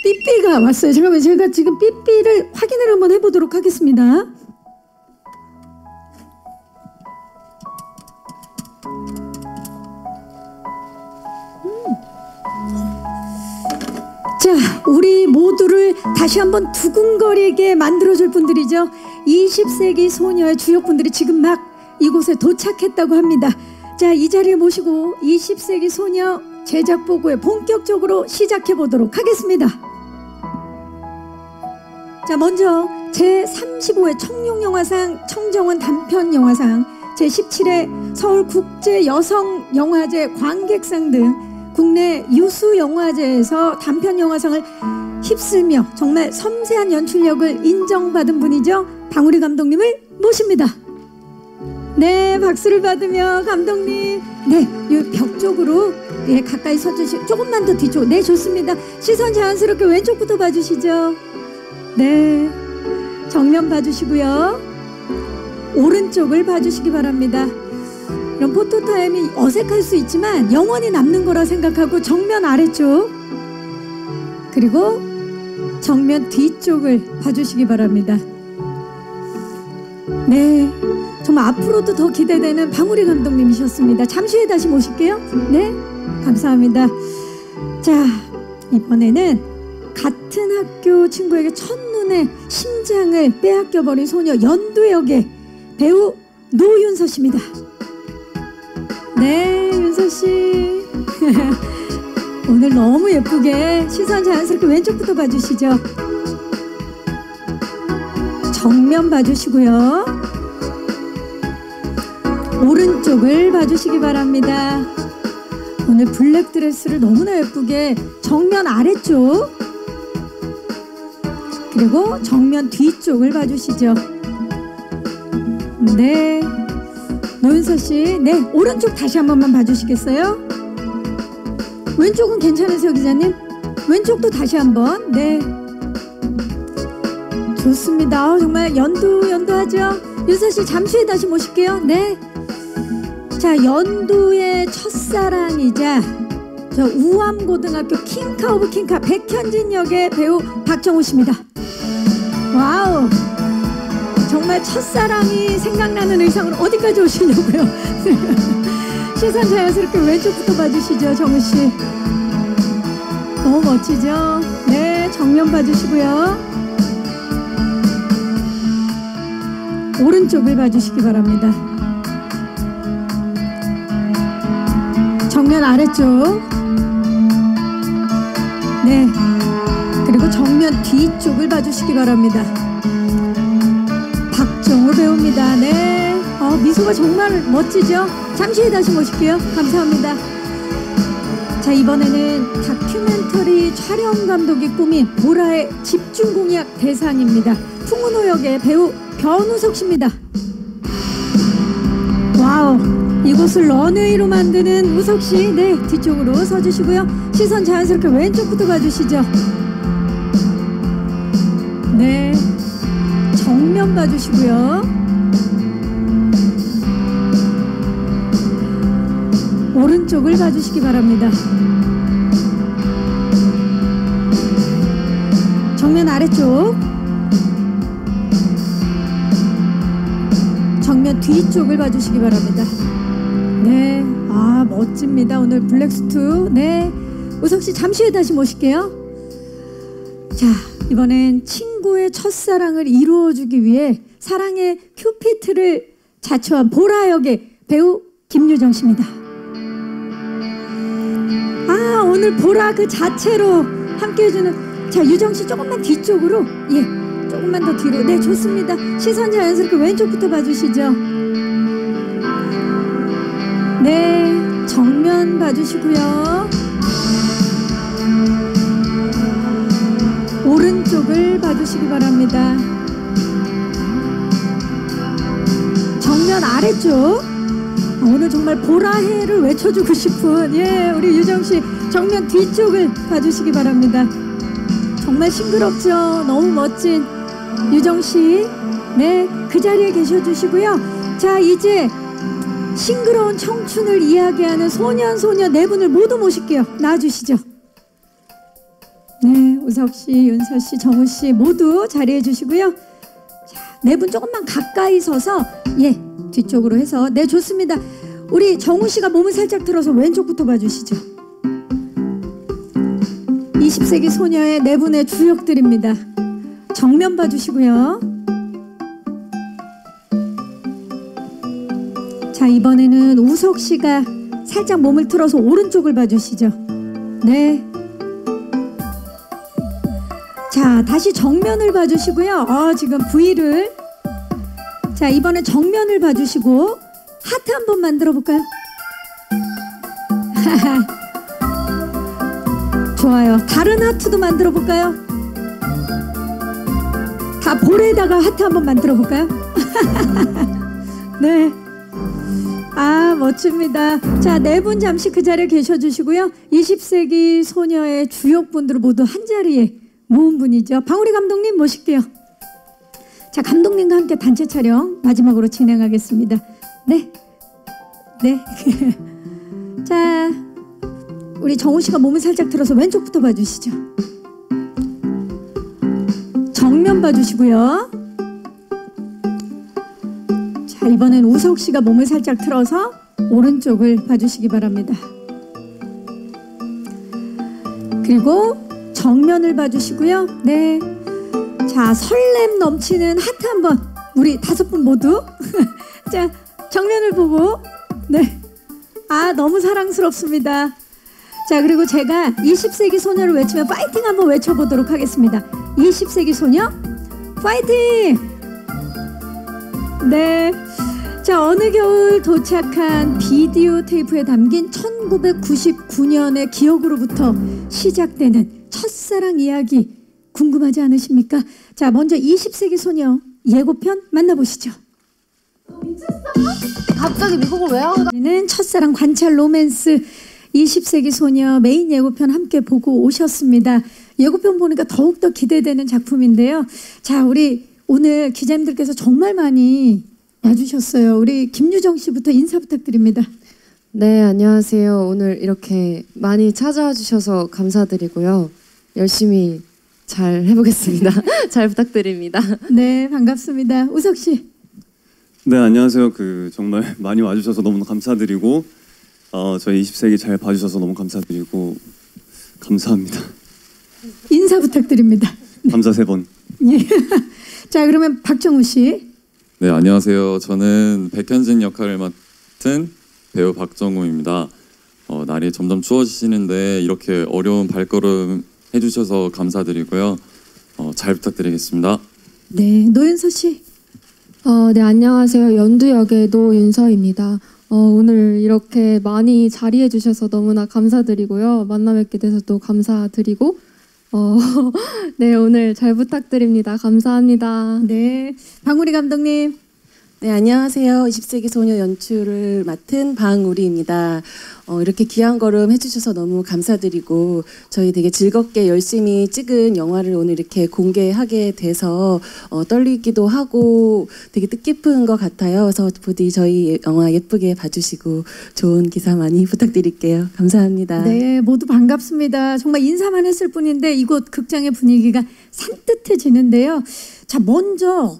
삐삐가 왔어요. 잠깐만, 제가 지금 삐삐를 확인을 한번 해보도록 하겠습니다. 자, 우리 모두를 다시 한번 두근거리게 만들어줄 분들이죠. 20세기 소녀의 주역분들이 지금 막 이곳에 도착했다고 합니다. 자, 이 자리에 모시고 20세기 소녀 제작 보고회 본격적으로 시작해 보도록 하겠습니다. 자, 먼저 제35회 청룡영화상 청정원 단편영화상, 제17회 서울국제여성영화제 관객상 등 국내 유수영화제에서 단편영화상을 휩쓸며 정말 섬세한 연출력을 인정받은 분이죠. 방우리 감독님을 모십니다. 네, 박수를 받으며 감독님, 네, 이 벽 쪽으로 가까이 서주시고 조금만 더 뒤쪽. 네, 좋습니다. 시선 자연스럽게 왼쪽부터 봐주시죠. 네, 정면 봐주시고요. 오른쪽을 봐주시기 바랍니다. 이런 포토타임이 어색할 수 있지만 영원히 남는 거라 생각하고 정면 아래쪽, 그리고 정면 뒤쪽을 봐주시기 바랍니다. 네, 정말 앞으로도 더 기대되는 방우리 감독님이셨습니다. 잠시 후에 다시 모실게요. 네, 감사합니다. 자, 이번에는 같은 학교 친구에게 첫눈에 심장을 빼앗겨버린 소녀 연두 역의 배우 노윤서 씨입니다. 네, 윤서 씨. 오늘 너무 예쁘게 시선 자연스럽게 왼쪽부터 봐주시죠. 정면 봐주시고요. 오른쪽을 봐주시기 바랍니다. 오늘 블랙 드레스를 너무나 예쁘게 정면 아래쪽, 그리고 정면 뒤쪽을 봐주시죠. 네, 노윤서 씨, 네, 오른쪽 다시 한 번만 봐주시겠어요? 왼쪽은 괜찮으세요, 기자님? 왼쪽도 다시 한번. 네, 좋습니다. 정말 연두하죠? 윤서 씨, 잠시 후에 다시 모실게요. 네. 자, 연두의 첫사랑이자 저 우암고등학교 킹카 오브 킹카 백현진 역의 배우 박정우 씨입니다. 와우, 정말 첫사랑이 생각나는 의상으로 어디까지 오시려고요? 시선 자연스럽게 왼쪽부터 봐주시죠. 정우씨, 너무 멋지죠? 네, 정면 봐주시고요. 오른쪽을 봐주시기 바랍니다. 정면 아래쪽, 네, 그리고 정면 뒤쪽을 봐주시기 바랍니다. 박정우 배우입니다. 네, 미소가 정말 멋지죠? 잠시 후에 다시 모실게요. 감사합니다. 자, 이번에는 다큐멘터리 촬영 감독이 꾸민 보라의 집중공약 대상입니다. 풍은호 역의 배우 변우석 씨입니다. 와우, 이곳을 런웨이로 만드는 우석 씨, 네, 뒤쪽으로 서주시고요. 시선 자연스럽게 왼쪽부터 봐주시죠. 네, 정면 봐주시고요. 오른쪽을 봐주시기 바랍니다. 정면 아래쪽, 정면 뒤쪽을 봐주시기 바랍니다. 네, 아, 멋집니다. 오늘 블랙스투. 네, 우석씨 잠시 후에 다시 모실게요. 자, 이번엔 친구의 첫사랑을 이루어주기 위해 사랑의 큐피트를 자처한 보라 역의 배우 김유정 씨입니다. 아, 오늘 보라 그 자체로 함께 해주는, 자, 유정 씨 조금만 뒤쪽으로, 예, 조금만 더 뒤로. 네, 좋습니다. 시선 자연스럽게 왼쪽부터 봐주시죠. 네, 정면 봐주시고요. 오른쪽을 봐주시기 바랍니다. 정면 아래쪽, 오늘 정말 보라해를 외쳐주고 싶은, 예, 우리 유정씨 정면 뒤쪽을 봐주시기 바랍니다. 정말 싱그럽죠? 너무 멋진 유정씨, 네, 그 자리에 계셔주시고요. 자, 이제 싱그러운 청춘을 이야기하는 소년 네 분을 모두 모실게요. 나와주시죠. 네, 우석 씨, 윤서 씨, 정우 씨 모두 자리해 주시고요. 자, 네 분 조금만 가까이 서서 뒤쪽으로 해서 네 좋습니다. 우리 정우 씨가 몸을 살짝 들어서 왼쪽부터 봐주시죠. 20세기 소녀의 네 분의 주역들입니다. 정면 봐주시고요. 자, 이번에는 우석 씨가 살짝 몸을 틀어서 오른쪽을 봐주시죠. 네. 자, 다시 정면을 봐주시고요. 지금 V를. 자, 이번에 정면을 봐주시고 하트 한번 만들어 볼까요? 좋아요. 다른 하트도 만들어 볼까요? 다 볼에다가 하트 한번 만들어 볼까요? 네. 아, 멋집니다. 자, 네 분 잠시 그 자리에 계셔 주시고요. 20세기 소녀의 주역분들을 모두 한 자리에 모은 분이죠. 방우리 감독님 모실게요. 자, 감독님과 함께 단체 촬영 마지막으로 진행하겠습니다. 네. 네. 자, 우리 정우 씨가 몸을 살짝 들어서 왼쪽부터 봐주시죠. 정면 봐주시고요. 자, 이번엔 우석 씨가 몸을 살짝 틀어서 오른쪽을 봐주시기 바랍니다. 그리고 정면을 봐주시고요. 네. 자, 설렘 넘치는 하트 한번 우리 다섯 분 모두 자, 정면을 보고 네. 아, 너무 사랑스럽습니다. 자, 그리고 제가 20세기 소녀를 외치면 파이팅 한번 외쳐보도록 하겠습니다. 20세기 소녀 파이팅! 네. 자, 어느 겨울 도착한 비디오 테이프에 담긴 1999년의 기억으로부터 시작되는 첫사랑 이야기 궁금하지 않으십니까? 자, 먼저 20세기 소녀 예고편 만나보시죠. 미쳤어? 갑자기 미국을 왜 한 거야? 는 첫사랑 관찰 로맨스 20세기 소녀 메인 예고편 함께 보고 오셨습니다. 예고편 보니까 더욱더 기대되는 작품인데요. 자, 우리 오늘 기자님들께서 정말 많이 와주셨어요. 우리 김유정 씨부터 인사 부탁드립니다. 네, 안녕하세요. 오늘 이렇게 많이 찾아와 주셔서 감사드리고요. 열심히 잘 해보겠습니다. 잘 부탁드립니다. 네, 반갑습니다. 우석 씨. 네, 안녕하세요. 정말 많이 와주셔서 너무 감사드리고 저희 20세기 잘 봐주셔서 너무 감사드리고 감사합니다. 인사 부탁드립니다. 감사 3번. 예. 자, 그러면 박정우 씨. 네, 안녕하세요. 저는 백현진 역할을 맡은 배우 박정우입니다. 날이 점점 추워지시는데 이렇게 어려운 발걸음 해주셔서 감사드리고요. 잘 부탁드리겠습니다. 네, 노윤서 씨. 네, 안녕하세요. 연두 역의 노윤서입니다. 오늘 이렇게 많이 자리해 주셔서 너무나 감사드리고요. 만나 뵙게 돼서 또 감사드리고 네, 오늘 잘 부탁드립니다. 감사합니다. 네, 방우리 감독님. 네, 안녕하세요. 20세기 소녀 연출을 맡은 방우리입니다. 이렇게 귀한 걸음 해주셔서 너무 감사드리고 저희 되게 즐겁게 열심히 찍은 영화를 오늘 이렇게 공개하게 돼서 떨리기도 하고 되게 뜻깊은 것 같아요. 그래서 부디 저희 영화 예쁘게 봐주시고 좋은 기사 많이 부탁드릴게요. 감사합니다. 네, 모두 반갑습니다. 정말 인사만 했을 뿐인데 이곳 극장의 분위기가 산뜻해지는데요. 자, 먼저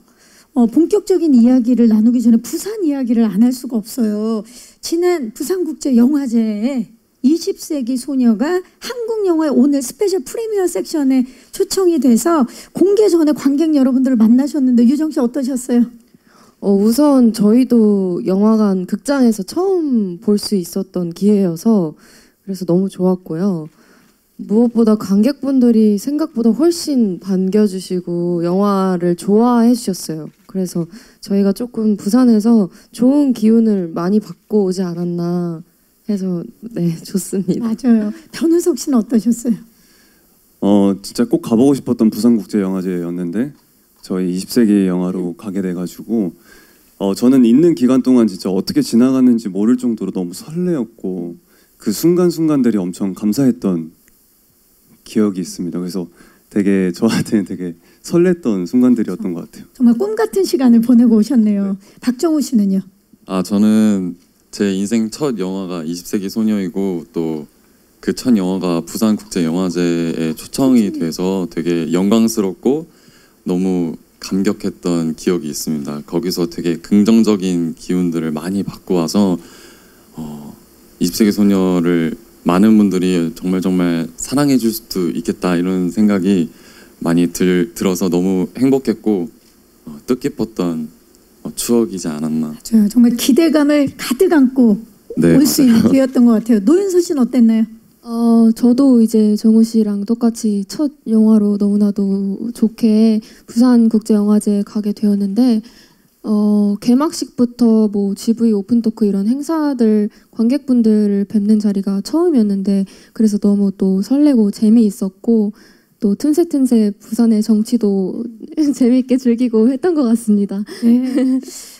본격적인 이야기를 나누기 전에 부산 이야기를 안 할 수가 없어요. 지난 부산국제영화제에 20세기 소녀가 한국 영화의 오늘 스페셜 프리미어 섹션에 초청이 돼서 공개 전에 관객 여러분들을 만나셨는데 유정 씨 어떠셨어요? 우선 저희도 영화관 극장에서 처음 볼 수 있었던 기회여서 그래서 너무 좋았고요. 무엇보다 관객분들이 생각보다 훨씬 반겨주시고 영화를 좋아해 주셨어요. 그래서 저희가 조금 부산에서 좋은 기운을 많이 받고 오지 않았나 해서 네, 좋습니다. 맞아요. 변우석 씨는 어떠셨어요? 진짜 꼭 가보고 싶었던 부산국제영화제였는데 저희 20세기 영화로 가게 돼가지고 저는 있는 기간 동안 진짜 어떻게 지나갔는지 모를 정도로 너무 설레었고 그 순간순간들이 엄청 감사했던 기억이 있습니다. 그래서 되게 저한테는 되게 설렜던 순간들이었던 것 같아요. 정말 꿈 같은 시간을 보내고 오셨네요. 박정우 씨는요? 저는 제 인생 첫 영화가 20세기 소녀이고 또 그 첫 영화가 부산국제영화제에 초청이 돼서 되게 영광스럽고 너무 감격했던 기억이 있습니다. 거기서 되게 긍정적인 기운들을 많이 받고 와서 20세기 소녀를 많은 분들이 정말 사랑해 줄 수도 있겠다 이런 생각이 많이 들어서 너무 행복했고 뜻깊었던 추억이지 않았나. 맞아요. 정말 기대감을 가득 안고 네, 올 수 있는 기회였던 것 같아요. 노윤서 씨는 어땠나요? 저도 이제 정우 씨랑 똑같이 첫 영화로 너무나도 좋게 부산국제영화제에 가게 되었는데 개막식부터 뭐 GV 오픈토크 이런 행사들 관객분들을 뵙는 자리가 처음이었는데 그래서 너무 또 설레고 재미있었고 또 틈새 부산의 정치도 재미있게 즐기고 했던 것 같습니다. 네.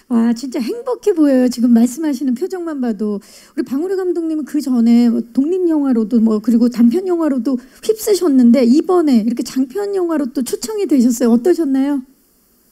와 진짜 행복해 보여요. 지금 말씀하시는 표정만 봐도. 우리 방우리 감독님은 그 전에 독립 영화로도 뭐 그리고 단편 영화로도 휩쓰셨는데 이번에 이렇게 장편 영화로 또 초청이 되셨어요. 어떠셨나요?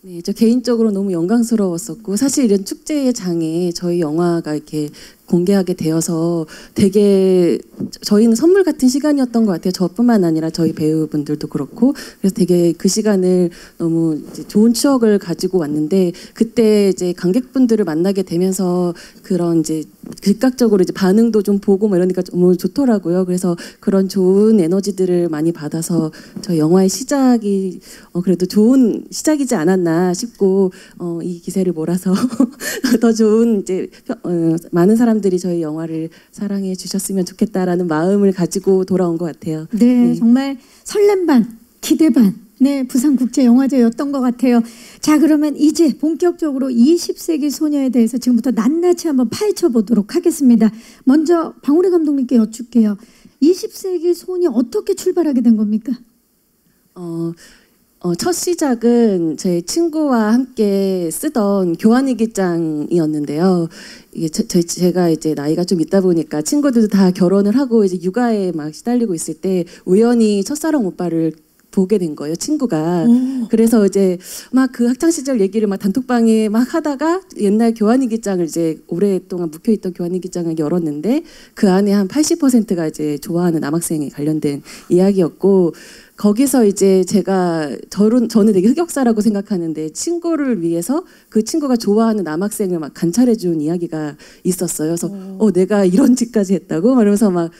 네, 저 개인적으로 너무 영광스러웠었고 사실 이런 축제의 장에 저희 영화가 이렇게 공개하게 되어서 되게 저희는 선물 같은 시간이었던 것 같아요. 저뿐만 아니라 저희 배우분들도 그렇고 그래서 되게 그 시간을 너무 이제 좋은 추억을 가지고 왔는데 그때 이제 관객분들을 만나게 되면서 그런 이제 즉각적으로 이제 반응도 좀 보고 뭐 이러니까 너무 좋더라고요. 그래서 그런 좋은 에너지들을 많이 받아서 저희 영화의 시작이 그래도 좋은 시작이지 않았나 싶고 이 기세를 몰아서 더 좋은 이제 많은 사람들이 저희 영화를 사랑해 주셨으면 좋겠다라는 마음을 가지고 돌아온 것 같아요. 네, 정말 설렘 반, 기대 반. 네, 부산국제영화제였던 것 같아요. 자, 그러면 이제 본격적으로 20세기 소녀에 대해서 지금부터 낱낱이 한번 파헤쳐 보도록 하겠습니다. 먼저 방우리 감독님께 여쭙게요. 20세기 소녀 어떻게 출발하게 된 겁니까? 첫 시작은 제 친구와 함께 쓰던 교환일기장이었는데요. 이게 제가 이제 나이가 좀 있다 보니까 친구들도 다 결혼을 하고 이제 육아에 막 시달리고 있을 때 우연히 첫사랑 오빠를 보게 된 거예요, 친구가. 그래서 이제 막 그 학창 시절 얘기를 막 단톡방에 막 하다가 옛날 교환일기장을 이제 오랫동안 묵혀있던 교환일기장을 열었는데 그 안에 한 80%가 이제 좋아하는 남학생에 관련된 이야기였고 거기서 이제 제가 저는 되게 흑역사라고 생각하는데 친구를 위해서 그 친구가 좋아하는 남학생을 막 관찰해준 이야기가 있었어요. 그래서 내가 이런 짓까지 했다고 말하면서 막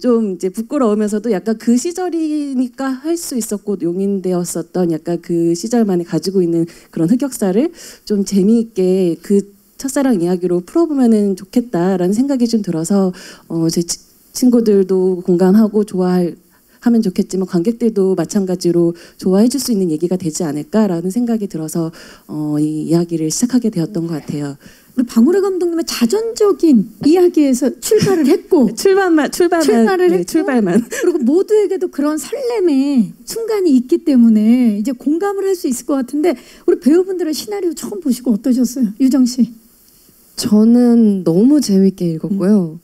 좀 이제 부끄러우면서도 약간 그 시절이니까 할 수 있었고 용인되었었던 약간 그 시절만에 가지고 있는 그런 흑역사를 좀 재미있게 그 첫사랑 이야기로 풀어보면은 좋겠다라는 생각이 좀 들어서 제 친구들도 공감하고 하면 좋겠지만 관객들도 마찬가지로 좋아해 줄 수 있는 얘기가 되지 않을까라는 생각이 들어서 이 이야기를 시작하게 되었던 것 같아요. 우리 방우리 감독님의 자전적인 이야기에서 출발을 했고 출발만 네, 했고 출발만 그리고 모두에게도 그런 설렘의 순간이 있기 때문에 이제 공감을 할 수 있을 것 같은데 우리 배우분들은 시나리오 처음 보시고 어떠셨어요? 유정 씨. 저는 너무 재밌게 읽었고요.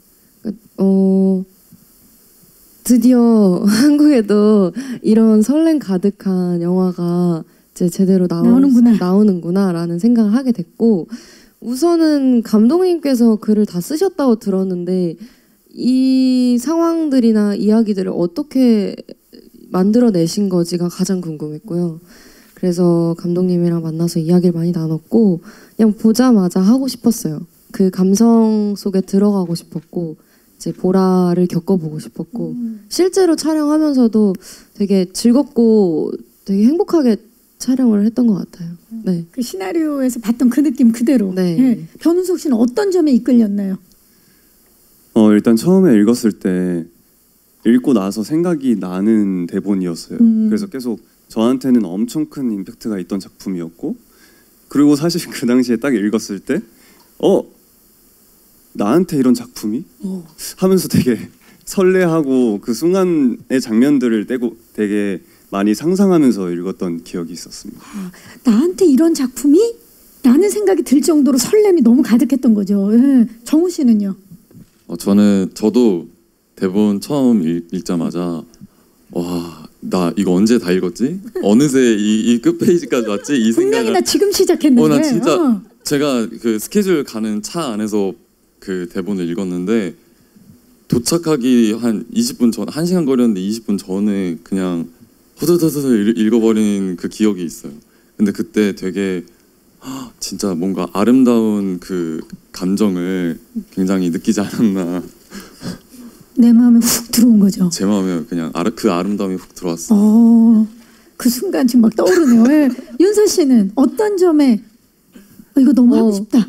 드디어 한국에도 이런 설렘 가득한 영화가 이제 제대로 나오는구나라는 생각을 하게 됐고 우선은 감독님께서 글을 다 쓰셨다고 들었는데 이 상황들이나 이야기들을 어떻게 만들어내신 거지가 가장 궁금했고요. 그래서 감독님이랑 만나서 이야기를 많이 나눴고 그냥 보자마자 하고 싶었어요. 그 감성 속에 들어가고 싶었고 이제 보라를 겪어보고 싶었고 실제로 촬영하면서도 되게 즐겁고 되게 행복하게 촬영을 했던 것 같아요. 네. 그 시나리오에서 봤던 그 느낌 그대로. 네. 네. 변은석 씨는 어떤 점에 이끌렸나요? 일단 처음에 읽었을 때 읽고 나서 생각이 나는 대본이었어요. 그래서 계속 저한테는 엄청 큰 임팩트가 있던 작품이었고 그리고 사실 그 당시에 딱 읽었을 때 나한테 이런 작품이? 하면서 되게 설레하고 그 순간의 장면들을 되게 많이 상상하면서 읽었던 기억이 있었습니다. 나한테 이런 작품이? 라는 생각이 들 정도로 설렘이 너무 가득했던 거죠. 예. 정우 씨는요? 저도 대본 처음 읽자마자 와, 나 이거 언제 다 읽었지? 어느새 이 끝페이지까지 왔지? 이 분명히 생각을 나 지금 시작했는데. 나 진짜 제가 그 스케줄 가는 차 안에서 그 대본을 읽었는데 도착하기 한 20분 전, 1시간 걸렸는데 20분 전에 그냥 후두두두 읽어버린 그 기억이 있어요. 근데 그때 되게 진짜 뭔가 아름다운 그 감정을 굉장히 느끼지 않았나. 내 마음에 훅 들어온 거죠. 제 마음에 그냥 그 아름다움이 훅 들어왔어요. 그 순간 지금 막 떠오르네요. 예. 윤서 씨는 어떤 점에 이거 너무 하고 싶다.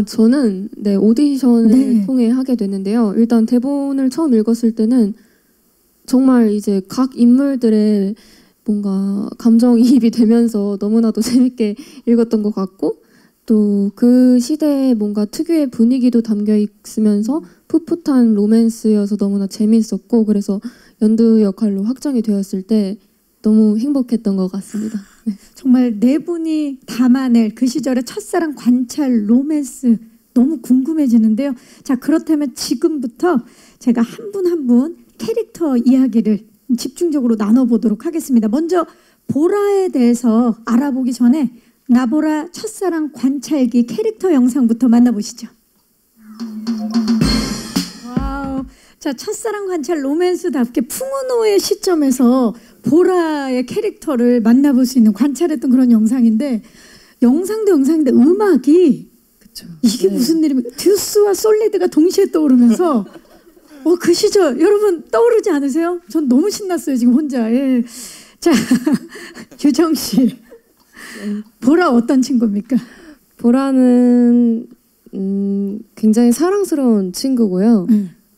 저는 네, 오디션을 네. 통해 하게 됐는데요. 일단 대본을 처음 읽었을 때는 정말 이제 각 인물들의 뭔가 감정이입이 되면서 너무나도 재밌게 읽었던 것 같고 또 그 시대에 뭔가 특유의 분위기도 담겨 있으면서 풋풋한 로맨스여서 너무나 재미있었고 그래서 연두 역할로 확정이 되었을 때 너무 행복했던 것 같습니다. 정말 네 분이 담아낼 그 시절의 첫사랑 관찰 로맨스 너무 궁금해지는데요. 자, 그렇다면 지금부터 제가 한 분 한 분 캐릭터 이야기를 집중적으로 나눠보도록 하겠습니다. 먼저 보라에 대해서 알아보기 전에 나보라 첫사랑 관찰기 캐릭터 영상부터 만나보시죠. 와우. 자, 첫사랑 관찰 로맨스답게 풍은호의 시점에서 보라의 캐릭터를 만나볼 수 있는 관찰했던 그런 영상인데 영상도 영상인데 음악이 그쵸. 이게 무슨 일입니까? 듀스와 솔리드가 동시에 떠오르면서 그 시절 여러분 떠오르지 않으세요? 전 너무 신났어요 지금 혼자. 예. 자, 유정 씨, 보라 어떤 친구입니까? 보라는 굉장히 사랑스러운 친구고요.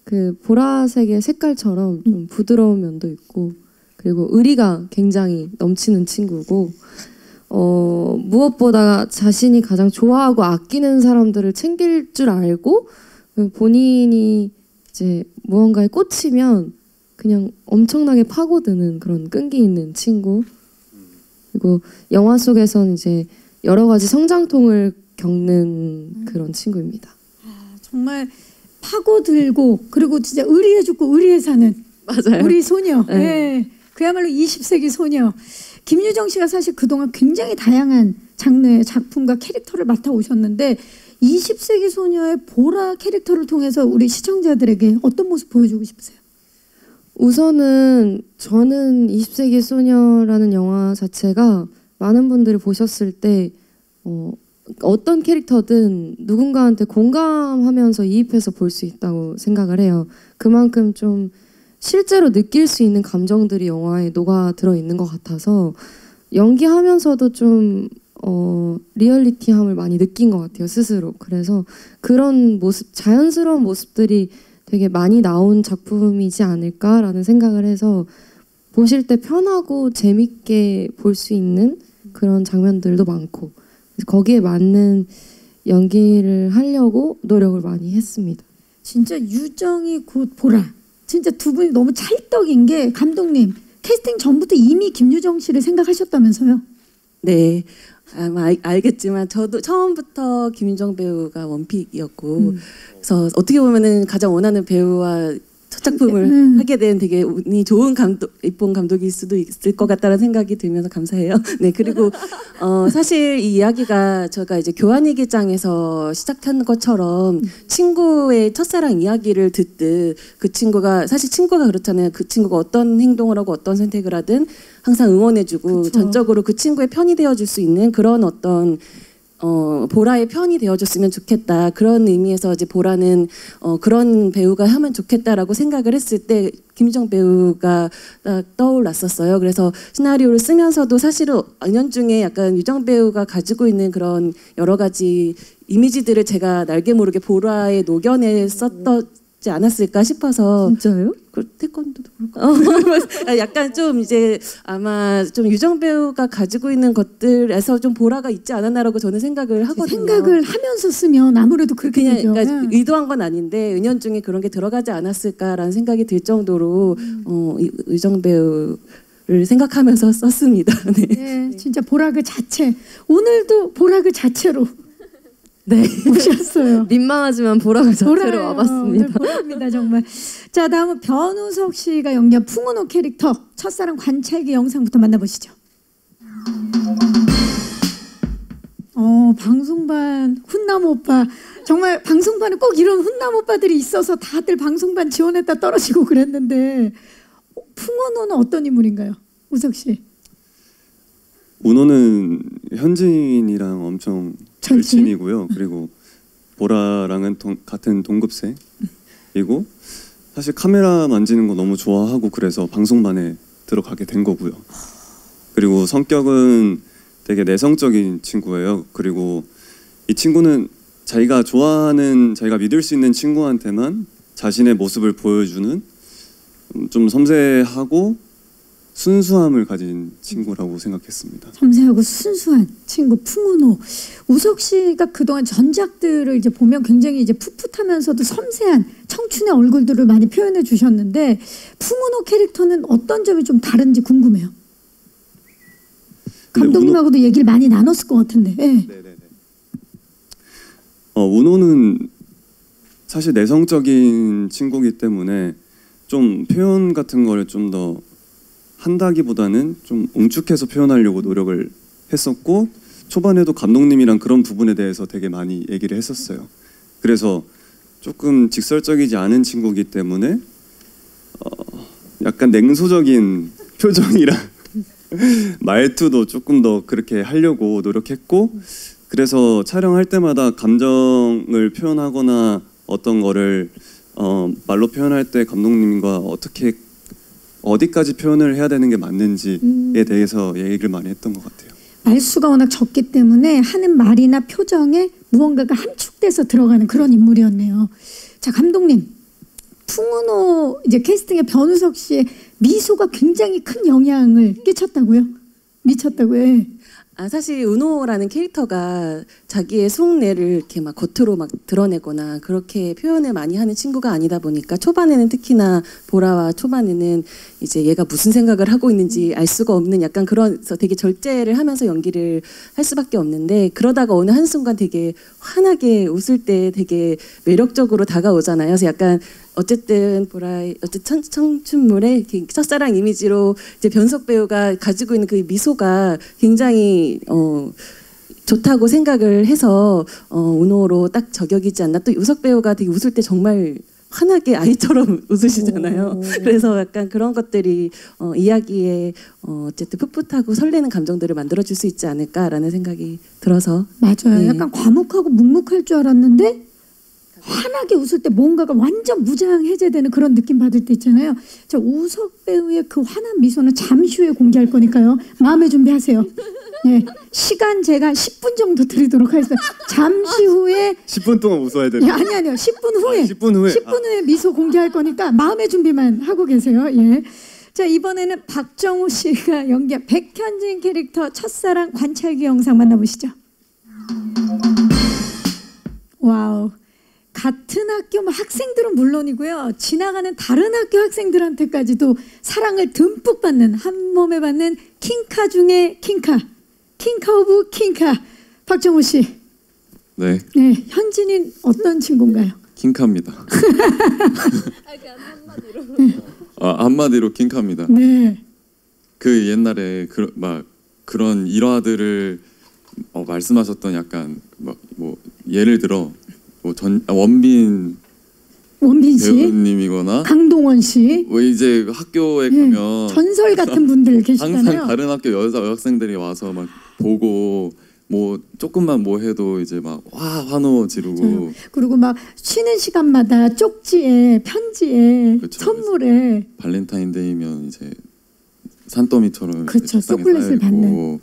그 보라색의 색깔처럼 좀 부드러운 면도 있고 그리고 의리가 굉장히 넘치는 친구고 무엇보다 자신이 가장 좋아하고 아끼는 사람들을 챙길 줄 알고 본인이 이제 무언가에 꽂히면 그냥 엄청나게 파고드는 그런 끈기 있는 친구. 그리고 영화 속에선 이제 여러 가지 성장통을 겪는 그런 친구입니다. 정말 파고들고 그리고 진짜 의리해 죽고 의리해 사는 맞아요. 우리 소녀. 네. 예. 그야말로 20세기 소녀. 김유정 씨가 사실 그동안 굉장히 다양한 장르의 작품과 캐릭터를 맡아오셨는데 20세기 소녀의 보라 캐릭터를 통해서 우리 시청자들에게 어떤 모습 보여주고 싶으세요? 우선은 저는 20세기 소녀라는 영화 자체가 많은 분들이 보셨을 때 어떤 캐릭터든 누군가한테 공감하면서 이입해서 볼 수 있다고 생각을 해요. 그만큼 좀 실제로 느낄 수 있는 감정들이 영화에 녹아 들어 있는 것 같아서 연기하면서도 좀 리얼리티함을 많이 느낀 것 같아요 스스로. 그래서 그런 모습, 자연스러운 모습들이 되게 많이 나온 작품이지 않을까라는 생각을 해서 보실 때 편하고 재밌게 볼 수 있는 그런 장면들도 많고 거기에 맞는 연기를 하려고 노력을 많이 했습니다. 진짜 유정이 곧 보라. 진짜 두 분이 너무 찰떡인 게 감독님 캐스팅 전부터 이미 김유정 씨를 생각하셨다면서요? 네. 아마 알겠지만 저도 처음부터 김윤정 배우가 원픽이었고 그래서 어떻게 보면은 가장 원하는 배우와 첫 작품을 하게 된 되게 운이 좋은 이쁜 감독일 수도 있을 것 같다는 생각이 들면서 감사해요. 네, 그리고 사실 이 이야기가 제가 이제 교환일기장에서 시작한 것처럼 친구의 첫사랑 이야기를 듣듯 그 친구가 사실 친구가 그렇잖아요. 그 친구가 어떤 행동을 하고 어떤 선택을 하든 항상 응원해주고 그쵸. 전적으로 그 친구의 편이 되어줄 수 있는 그런 어떤 보라의 편이 되어줬으면 좋겠다. 그런 의미에서 이제 보라는 그런 배우가 하면 좋겠다라고 생각을 했을 때 김유정 배우가 딱 떠올랐었어요. 그래서 시나리오를 쓰면서도 사실은 은연중에 약간 유정 배우가 가지고 있는 그런 여러 가지 이미지들을 제가 날개 모르게 보라에 녹여냈었지 않았을까 싶어서. 진짜요? 그 태권도도 그렇고 약간 좀 이제 아마 좀 유정 배우가 가지고 있는 것들에서 좀 보라가 있지 않았나라고 저는 생각을 하거든요. 생각을 하면서 쓰면 아무래도 그렇게 그냥 되죠. 그러니까 의도한 건 아닌데 은연중에 그런 게 들어가지 않았을까라는 생각이 들 정도로 유정 배우를 생각하면서 썼습니다. 네. 네, 진짜 보라 그 자체. 오늘도 보라 그 자체로 네. 오셨어요. 민망하지만 보라가 자체로 보라예요. 와봤습니다. 오늘 보라입니다 정말. 자, 다음은 변우석 씨가 연기한 풍은호 캐릭터 첫사랑 관찰기 영상부터 만나보시죠. 방송반 훈남 오빠. 정말 방송반은 꼭 이런 훈남 오빠들이 있어서 다들 방송반 지원했다 떨어지고 그랬는데 풍은호는 어떤 인물인가요? 우석 씨. 운호는 현진이랑 엄청 절친? 절친이고요. 그리고 보라랑은 같은 동급생이고 사실 카메라 만지는 거 너무 좋아하고 그래서 방송반에 들어가게 된 거고요. 그리고 성격은 되게 내성적인 친구예요. 그리고 이 친구는 자기가 좋아하는, 자기가 믿을 수 있는 친구한테만 자신의 모습을 보여주는 좀 섬세하고 순수함을 가진 친구라고 생각했습니다. 섬세하고 순수한 친구 풍은호. 우석 씨가 그동안 전작들을 이제 보면 굉장히 이제 풋풋하면서도 섬세한 청춘의 얼굴들을 많이 표현해 주셨는데 풍은호 캐릭터는 어떤 점이 좀 다른지 궁금해요. 감독님하고도 얘기를 많이 나눴을 것 같은데. 네. 네네네. 운호는 사실 내성적인 친구이기 때문에 좀 표현 같은 걸 좀 더 한다기보다는 좀 웅축해서 표현하려고 노력을 했었고 초반에도 감독님이랑 그런 부분에 대해서 되게 많이 얘기를 했었어요. 그래서 조금 직설적이지 않은 친구이기 때문에 약간 냉소적인 표정이랑 말투도 조금 더 그렇게 하려고 노력했고 그래서 촬영할 때마다 감정을 표현하거나 어떤 거를 말로 표현할 때 감독님과 어디까지 표현을 해야 되는 게 맞는지에 대해서 얘기를 많이 했던 것 같아요. 말수가 워낙 적기 때문에 하는 말이나 표정에 무언가가 함축돼서 들어가는 그런 인물이었네요. 자, 감독님. 풍은호 이제 캐스팅에 변우석 씨의 미소가 굉장히 큰 영향을 끼쳤다고요? 미쳤다고요? 예. 사실 은호라는 캐릭터가 자기의 속내를 이렇게 막 겉으로 막 드러내거나 그렇게 표현을 많이 하는 친구가 아니다 보니까 초반에는 특히나 보라와 초반에는 이제 얘가 무슨 생각을 하고 있는지 알 수가 없는 약간 그래서 되게 절제를 하면서 연기를 할 수밖에 없는데 그러다가 어느 한순간 되게 환하게 웃을 때 되게 매력적으로 다가오잖아요. 그래서 약간 어쨌든 청춘물의 첫사랑 이미지로 이제 변석 배우가 가지고 있는 그 미소가 굉장히 좋다고 생각을 해서 은호로 딱 저격이지 않나. 또 우석 배우가 되게 웃을 때 정말 환하게 아이처럼 웃으시잖아요. 그래서 약간 그런 것들이 이야기에 어쨌든 풋풋하고 설레는 감정들을 만들어줄 수 있지 않을까라는 생각이 들어서. 맞아요. 네. 약간 과묵하고 묵묵할 줄 알았는데 환하게 웃을 때 뭔가가 완전 무장 해제되는 그런 느낌 받을 때 있잖아요. 자, 우석 배우의 그 환한 미소는 잠시 후에 공개할 거니까요. 마음의 준비하세요. 네, 시간 제가 10분 정도 드리도록 하겠습니다. 잠시 후에 10분 동안 웃어야 돼요. 아니요. 10분 후에 10분 후에 10분 후에 미소 공개할 거니까 마음의 준비만 하고 계세요. 예. 자, 이번에는 박정우 씨가 연기한 백현진 캐릭터 첫사랑 관찰기 영상 만나보시죠. 와우. 같은 학교 학생들은 물론이고요. 지나가는 다른 학교 학생들한테까지도 사랑을 듬뿍 받는 한 몸에 받는 킹카 중에 킹카. 킹카 오브 킹카. 박정우 씨. 네, 네, 현진이는 어떤 친구인가요? 킹카입니다. 한마디로 킹카입니다. 네. 그 옛날에 그런 일화들을 말씀하셨던 약간 뭐 예를 들어 원빈 씨, 배우님이거나 강동원 씨, 이제 학교에 가면 전설 같은 분들 계시잖아요. 항상 다른 학교 여학생들이 와서 막 보고 뭐 조금만 뭐 해도 이제 막 환호 지르고. 맞아요. 그리고 막 쉬는 시간마다 쪽지에 편지에 그쵸, 선물에 발렌타인데이면 이제 산더미처럼 그쵸, 책상에 초콜릿을 쌓여있고. 받는.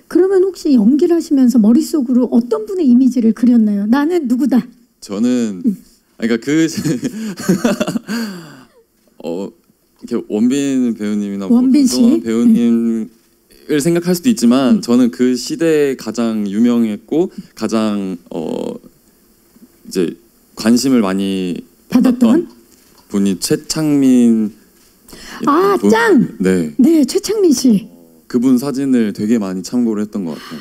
그러면 혹시 연기를 하시면서 머릿속으로 어떤 분의 이미지를 그렸나요? 나는 누구다. 저는 그러니까 이렇게 원빈 배우님이나 원빈 씨? 강동원 배우님을 생각할 수도 있지만 저는 그 시대에 가장 유명했고 가장 이제 관심을 많이 받았던 분이 최창민. 짱! 네, 최창민 씨. 그분 사진을 되게 많이 참고를 했던 것 같아요.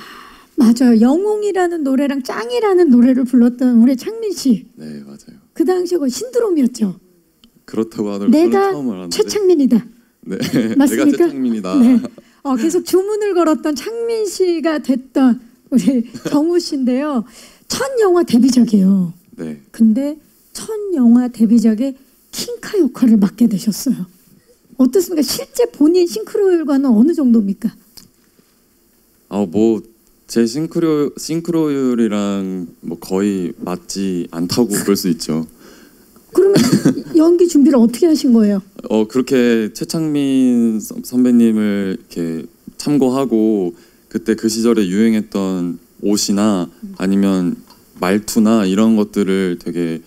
맞아요. 영웅이라는 노래랑 짱이라는 노래를 불렀던 우리 창민 씨. 네, 맞아요. 그 당시에 거의 신드롬이었죠. 그렇다고 하더라고요. 내가 처음 알았는데. 최창민이다. 네, 맞습니까? 내가 최창민이다. 네. 계속 주문을 걸었던 창민 씨가 됐던 우리 정우 씨인데요. 첫 영화 데뷔작이에요. 네. 근데 첫 영화 데뷔작에 킹카 역할을 맡게 되셨어요. 어떻습니까? 실제 본인 싱크로율과는 어느 정도입니까? 뭐 제 싱크로율이랑 뭐 거의 맞지 않다고 볼 수 있죠. 그러면 연기 준비를 어떻게 하신 거예요? 그렇게 최창민 선배님을 이렇게 참고하고 그때 그 시절에 유행했던 옷이나 아니면 말투나 이런 것들을 되게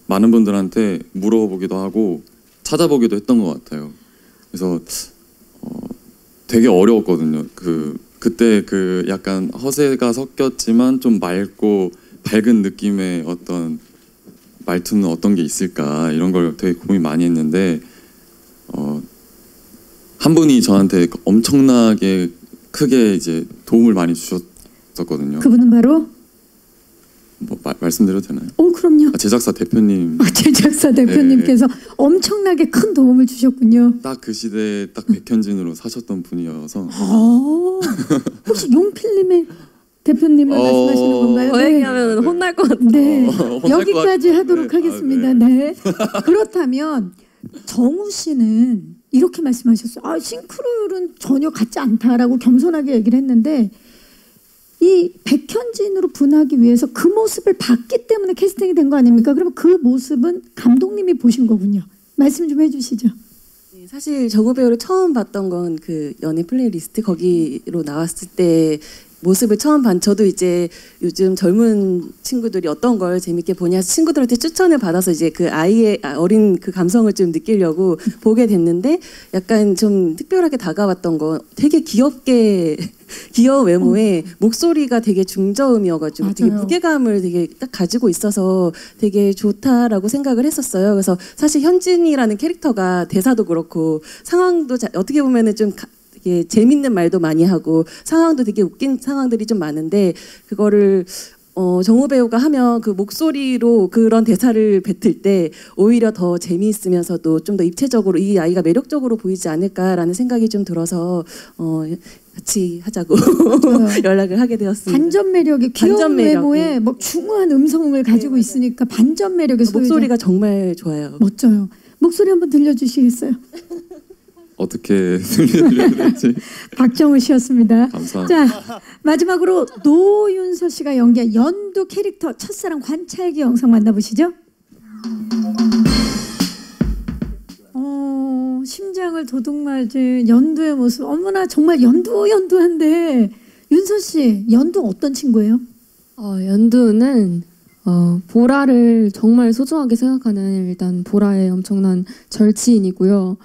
많은 분들한테 물어보기도 하고 찾아보기도 했던 것 같아요. 그래서 되게 어려웠거든요. 그때 그 약간 허세가 섞였지만 좀 맑고 밝은 느낌의 어떤 말투는 어떤 게 있을까 이런 걸 되게 고민 많이 했는데 한 분이 저한테 엄청나게 크게 이제 도움을 많이 주셨었거든요. 그분은 바로? 뭐 말씀드려도 되나요? 그럼요. 제작사 대표님. 제작사 대표님께서 엄청나게 큰 도움을 주셨군요. 딱 그 시대에 딱 백현진으로 사셨던 분이어서. 혹시 용필님의 대표님을 말씀하시는 건가요? 더 얘기하면 혼날 것 같은데. 네. 혼날 것 여기까지 같은데. 하도록 하겠습니다. 네. 그렇다면 정우 씨는 이렇게 말씀하셨어요. 싱크로율은 전혀 같지 않다라고 겸손하게 얘기를 했는데 이 백현진으로 분하기 위해서 그 모습을 봤기 때문에 캐스팅이 된 거 아닙니까? 그러면 그 모습은 감독님이 보신 거군요. 말씀 좀 해주시죠. 네, 사실 정우 배우를 처음 봤던 건 그 연애 플레이리스트 거기로 나왔을 때 모습을 처음 저도 이제 요즘 젊은 친구들이 어떤 걸 재밌게 보냐 친구들한테 추천을 받아서 이제 그 아이의 어린 그 감성을 좀 느끼려고 보게 됐는데 약간 좀 특별하게 다가왔던 건 되게 귀여운 외모에 목소리가 되게 중저음이어가지고 맞아요. 되게 무게감을 되게 딱 가지고 있어서 되게 좋다라고 생각을 했었어요. 그래서 사실 현진이라는 캐릭터가 대사도 그렇고 상황도 어떻게 보면은 좀 되게 재밌는 말도 많이 하고 상황도 되게 웃긴 상황들이 좀 많은데 그거를 정우 배우가 하면 그 목소리로 그런 대사를 뱉을 때 오히려 더 재미있으면서도 좀 더 입체적으로 이 아이가 매력적으로 보이지 않을까라는 생각이 좀 들어서 같이 하자고 연락을 하게 되었습니다. 반전 매력이 귀여운 반전 매력, 외모에 네. 뭐 중후한 음성을 가지고 있으니까 반전 매력의 소유자. 목소리가 정말 좋아요. 멋져요. 목소리 한번 들려주시겠어요? 어떻게 들려드려야 될지. 박정우 씨였습니다. 감사합니다. 자, 마지막으로 노윤서 씨가 연기한 연두 캐릭터 첫사랑 관찰기 영상 만나보시죠. 심장을 도둑맞은 연두의 모습. 어머나 정말 연두한데 윤서 씨 연두 어떤 친구예요? 연두는 보라를 정말 소중하게 생각하는 일단 보라의 엄청난 절친이고요.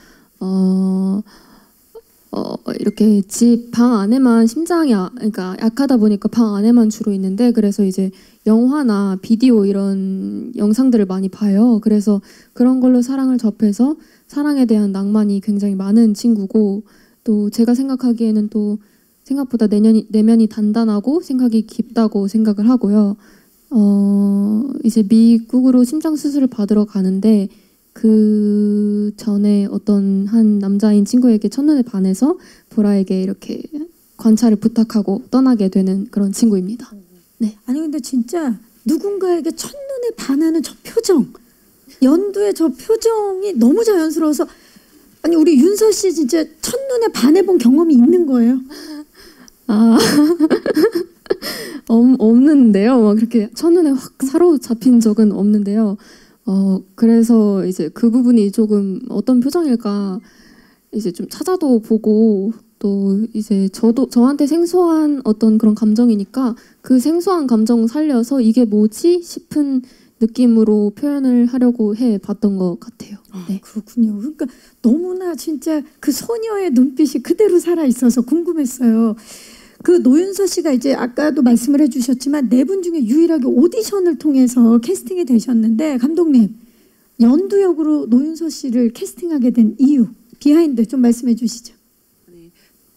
이렇게 집 방 안에만 심장이 그러니까 약하다 보니까 방 안에만 주로 있는데 그래서 이제 영화나 비디오 이런 영상들을 많이 봐요. 그래서 그런 걸로 사랑을 접해서 사랑에 대한 낭만이 굉장히 많은 친구고 또 제가 생각하기에는 또 생각보다 내면이 단단하고 생각이 깊다고 생각을 하고요. 이제 미국으로 심장 수술을 받으러 가는데 그 전에 어떤 한 남자인 친구에게 첫눈에 반해서 보라에게 이렇게 관찰을 부탁하고 떠나게 되는 그런 친구입니다. 네. 아니 근데 진짜 누군가에게 첫눈에 반하는 저 표정, 연두의 저 표정이 너무 자연스러워서 아니 우리 윤서 씨 진짜 첫눈에 반해본 경험이 있는 거예요? 없는데요. 막 그렇게 첫눈에 확 사로잡힌 적은 없는데요. 그래서 이제 그 부분이 조금 어떤 표정일까 이제 좀 찾아도 보고 또 이제 저한테 생소한 어떤 그런 감정이니까 그 생소한 감정 살려서 이게 뭐지 싶은 느낌으로 표현을 하려고 해 봤던 것 같아요. 네. 그렇군요. 그러니까 너무나 진짜 그 소녀의 눈빛이 그대로 살아 있어서 궁금했어요. 그 노윤서 씨가 이제 아까도 말씀을 해주셨지만 네 분 중에 유일하게 오디션을 통해서 캐스팅이 되셨는데 감독님 연두 역으로 노윤서 씨를 캐스팅하게 된 이유 비하인드 좀 말씀해 주시죠.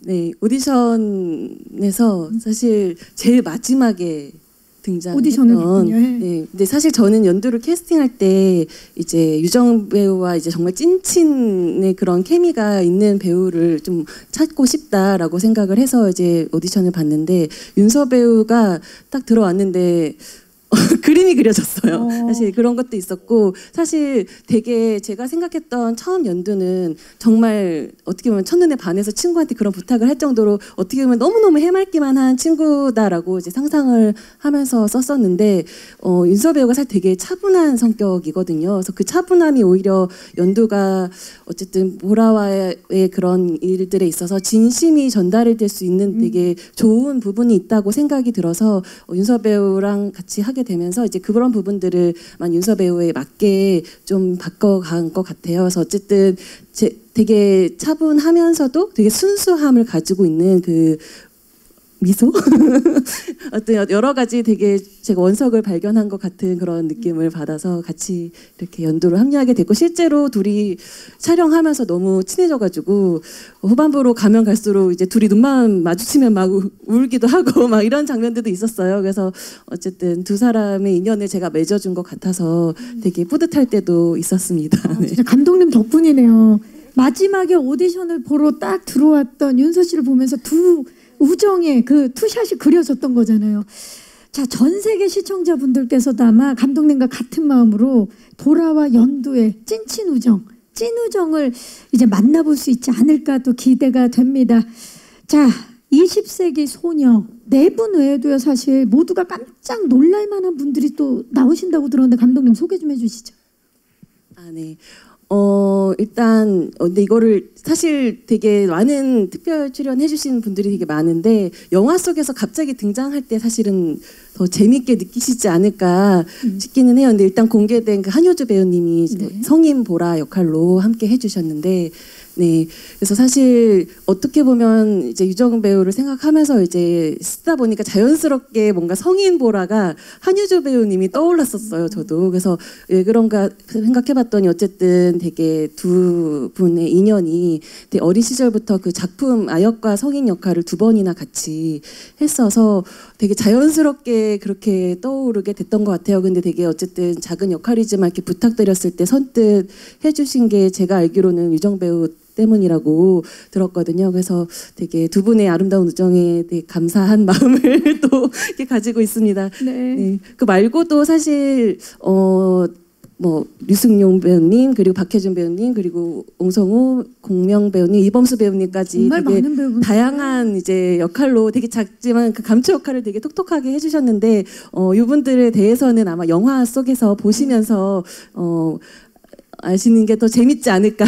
네, 오디션에서 사실 제일 마지막에 오디션을 등장했던. 했군요. 예. 네, 근데 사실 저는 연두를 캐스팅할 때 이제 유정 배우와 이제 정말 찐친의 그런 케미가 있는 배우를 좀 찾고 싶다라고 생각을 해서 이제 오디션을 봤는데 윤서 배우가 딱 들어왔는데 그림이 그려졌어요. 사실 그런 것도 있었고 사실 되게 제가 생각했던 처음 연두는 정말 어떻게 보면 첫눈에 반해서 친구한테 그런 부탁을 할 정도로 어떻게 보면 너무너무 해맑기만 한 친구다라고 이제 상상을 하면서 썼었는데 윤서 배우가 사실 되게 차분한 성격이거든요. 그래서 그 차분함이 오히려 연두가 어쨌든 보라와의 그런 일들에 있어서 진심이 전달이 될 수 있는 되게 좋은 부분이 있다고 생각이 들어서 윤서 배우랑 같이 하게 되면서 이제 그런 부분들을 윤서 배우에 맞게 좀 바꿔간 것 같아요. 그래서 어쨌든 되게 차분하면서도 되게 순수함을 가지고 있는 그 미소? 어떤 여러 가지 되게 제가 원석을 발견한 것 같은 그런 느낌을 받아서 같이 이렇게 연두를 합류하게 됐고 실제로 둘이 촬영하면서 너무 친해져가지고 후반부로 가면 갈수록 이제 둘이 눈만 마주치면 막 울기도 하고 막 이런 장면들도 있었어요. 그래서 어쨌든 두 사람의 인연을 제가 맺어준 것 같아서 되게 뿌듯할 때도 있었습니다. 네. 진짜 감독님 덕분이네요. 마지막에 오디션을 보러 딱 들어왔던 윤서 씨를 보면서 두 우정의 그 투샷이 그려졌던 거잖아요. 자, 전 세계 시청자분들께서도 아마 감독님과 같은 마음으로 보라와 연두의 찐친 우정, 찐 우정을 이제 만나볼 수 있지 않을까 또 기대가 됩니다. 자, 20세기 소녀 네 분 외에도요 사실 모두가 깜짝 놀랄 만한 분들이 또 나오신다고 들었는데 감독님 소개 좀 해주시죠. 아, 네. 일단 근데 이거를 사실 되게 많은 특별 출연해 주시는 분들이 되게 많은데 영화 속에서 갑자기 등장할 때 사실은 더 재밌게 느끼시지 않을까 싶기는 해요. 근데 일단 공개된 그 한효주 배우님이 네. 성인 보라 역할로 함께 해주셨는데, 네. 그래서 사실 어떻게 보면 이제 유정 배우를 생각하면서 이제 쓰다 보니까 자연스럽게 뭔가 성인 보라가 한효주 배우님이 떠올랐었어요. 저도. 그래서 왜 그런가 생각해봤더니 어쨌든 되게 두 분의 인연이 되게 어린 시절부터 그 작품 아역과 성인 역할을 두 번이나 같이 했어서 되게 자연스럽게 그렇게 떠오르게 됐던 것 같아요. 근데 되게 어쨌든 작은 역할이지만 이렇게 부탁드렸을 때 선뜻 해주신 게 제가 알기로는 유정 배우 때문이라고 들었거든요. 그래서 되게 두 분의 아름다운 우정에 되게 감사한 마음을 또 이렇게 가지고 있습니다. 네. 네. 그 말고도 사실 뭐 류승용 배우님 그리고 박혜준 배우님 그리고 옹성우 공명 배우님 이범수 배우님까지 정말 되게 많은 배우분들. 다양한 이제 역할로 되게 작지만 그 감초 역할을 되게 톡톡하게 해주셨는데 이분들에 대해서는 아마 영화 속에서 보시면서 아시는 게 더 재밌지 않을까.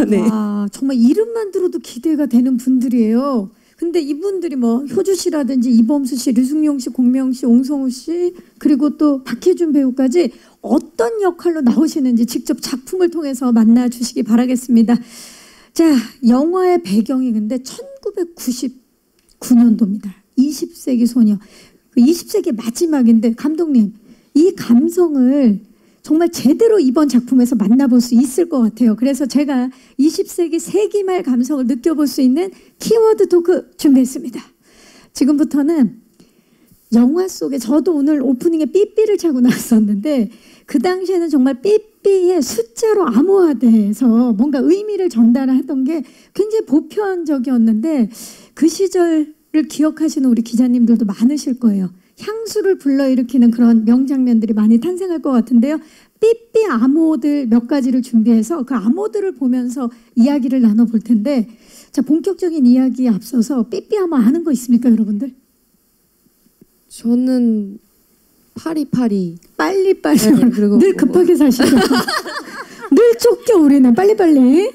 네. 와, 정말 이름만 들어도 기대가 되는 분들이에요. 근데 이분들이 뭐 효주 씨라든지 이범수 씨, 류승용 씨, 공명 씨, 옹성우 씨 그리고 또 박혜준 배우까지 어떤 역할로 나오시는지 직접 작품을 통해서 만나주시기 바라겠습니다. 자, 영화의 배경이 근데 1999년도입니다. 20세기 소녀. 20세기 마지막인데 감독님 이 감성을 정말 제대로 이번 작품에서 만나볼 수 있을 것 같아요. 그래서 제가 20세기 세기말 감성을 느껴볼 수 있는 키워드 토크 준비했습니다. 지금부터는 영화 속에 저도 오늘 오프닝에 삐삐를 차고 나왔었는데 그 당시에는 정말 삐삐의 숫자로 암호화돼서 뭔가 의미를 전달하던 게 굉장히 보편적이었는데 그 시절을 기억하시는 우리 기자님들도 많으실 거예요. 향수를 불러일으키는 그런 명장면들이 많이 탄생할 것 같은데요. 삐삐 암호들 몇 가지를 준비해서 그 암호들을 보면서 이야기를 나눠볼 텐데 자 본격적인 이야기에 앞서서 삐삐 암호 아는 거 있습니까 여러분들? 저는 파리파리. 빨리빨리. 네, 그리고 늘 급하게 사시죠. 늘 쫓겨 우리는 빨리빨리.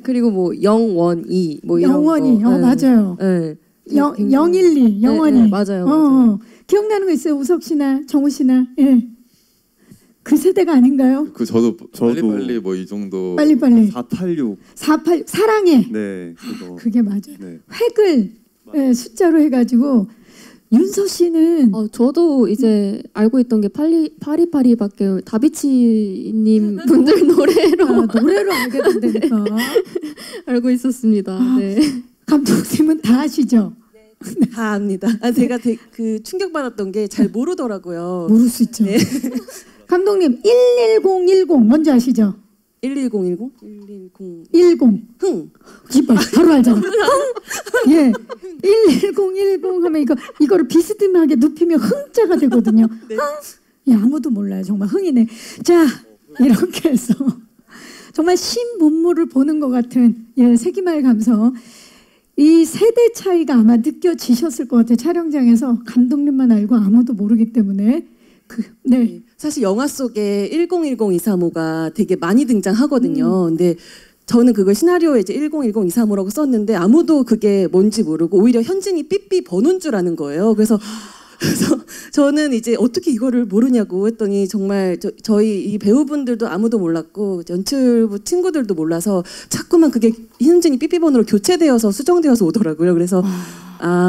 그리고 뭐 영원이 뭐 이런 영원히. 거. 네. 맞아요. 네. 012 영원히. 네, 맞아요. 기억나는 거 있어요? 우석 씨나 정우 씨나. 예. 그 세대가 아닌가요? 저도 빨리빨리 뭐 이 정도. 빨리빨리. 486. 48 사랑해. 네, 그거. 그게 맞아요. 네. 획을 숫자로 해가지고 윤서 씨는 저도 이제 알고 있던 게 파리파리밖에 다비치님 분들 노래로 노래로 알게 된다니까. 알고 있었습니다. 네. 감독님은 다 아시죠? 다 압니다. 제가 그 충격받았던 게 잘 모르더라고요. 모를 수 있죠. 네. 감독님 11010 뭔지 아시죠? 11010? 110 10 흥. 이봐 바로 알잖아. 예, 11010 하면 이거를 비스듬하게 눕히면 흥자가 되거든요. 네. 흥. 예, 아무도 몰라요. 정말 흥이네. 자, 이렇게 해서 정말 신문물을 보는 것 같은 세기말 감성. 이 세대 차이가 아마 느껴지셨을 것 같아요. 촬영장에서 감독님만 알고 아무도 모르기 때문에 네. 사실 영화 속에 1010235가 되게 많이 등장하거든요. 근데 저는 그걸 시나리오에 이제 1010235라고 썼는데 아무도 그게 뭔지 모르고 오히려 현진이 삐삐 번호인 줄 아는 거예요. 그래서 저는 이제 어떻게 이거를 모르냐고 했더니 정말 저희 이 배우분들도 아무도 몰랐고 연출부 친구들도 몰라서 자꾸만 그게 현진이 삐삐 번호로 교체되어서 수정되어서 오더라고요. 그래서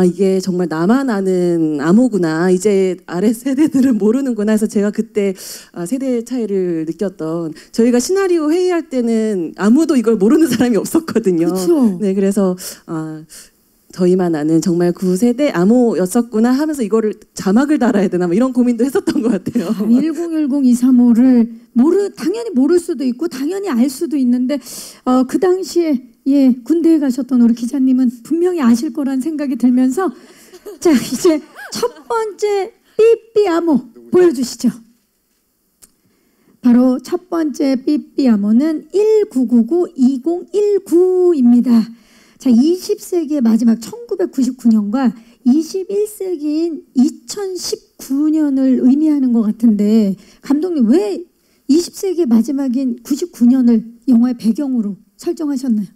이게 정말 나만 아는 암호구나. 이제 아래 세대들은 모르는구나 해서 제가 그때 세대 차이를 느꼈던, 저희가 시나리오 회의할 때는 아무도 이걸 모르는 사람이 없었거든요. 그쵸. 네, 그래서 저희만 아는 정말 9세대 암호였었구나 하면서 이거를 자막을 달아야 되나 뭐 이런 고민도 했었던 것 같아요. 1010235를 당연히 모를 수도 있고 당연히 알 수도 있는데 그 당시에 군대에 가셨던 우리 기자님은 분명히 아실 거란 생각이 들면서 자 이제 첫 번째 삐삐 암호 보여주시죠. 바로 첫 번째 삐삐 암호는 1999-2019입니다. 자, 20세기의 마지막 1999년과 21세기인 2019년을 의미하는 것 같은데 감독님 왜 20세기의 마지막인 99년을 영화의 배경으로 설정하셨나요?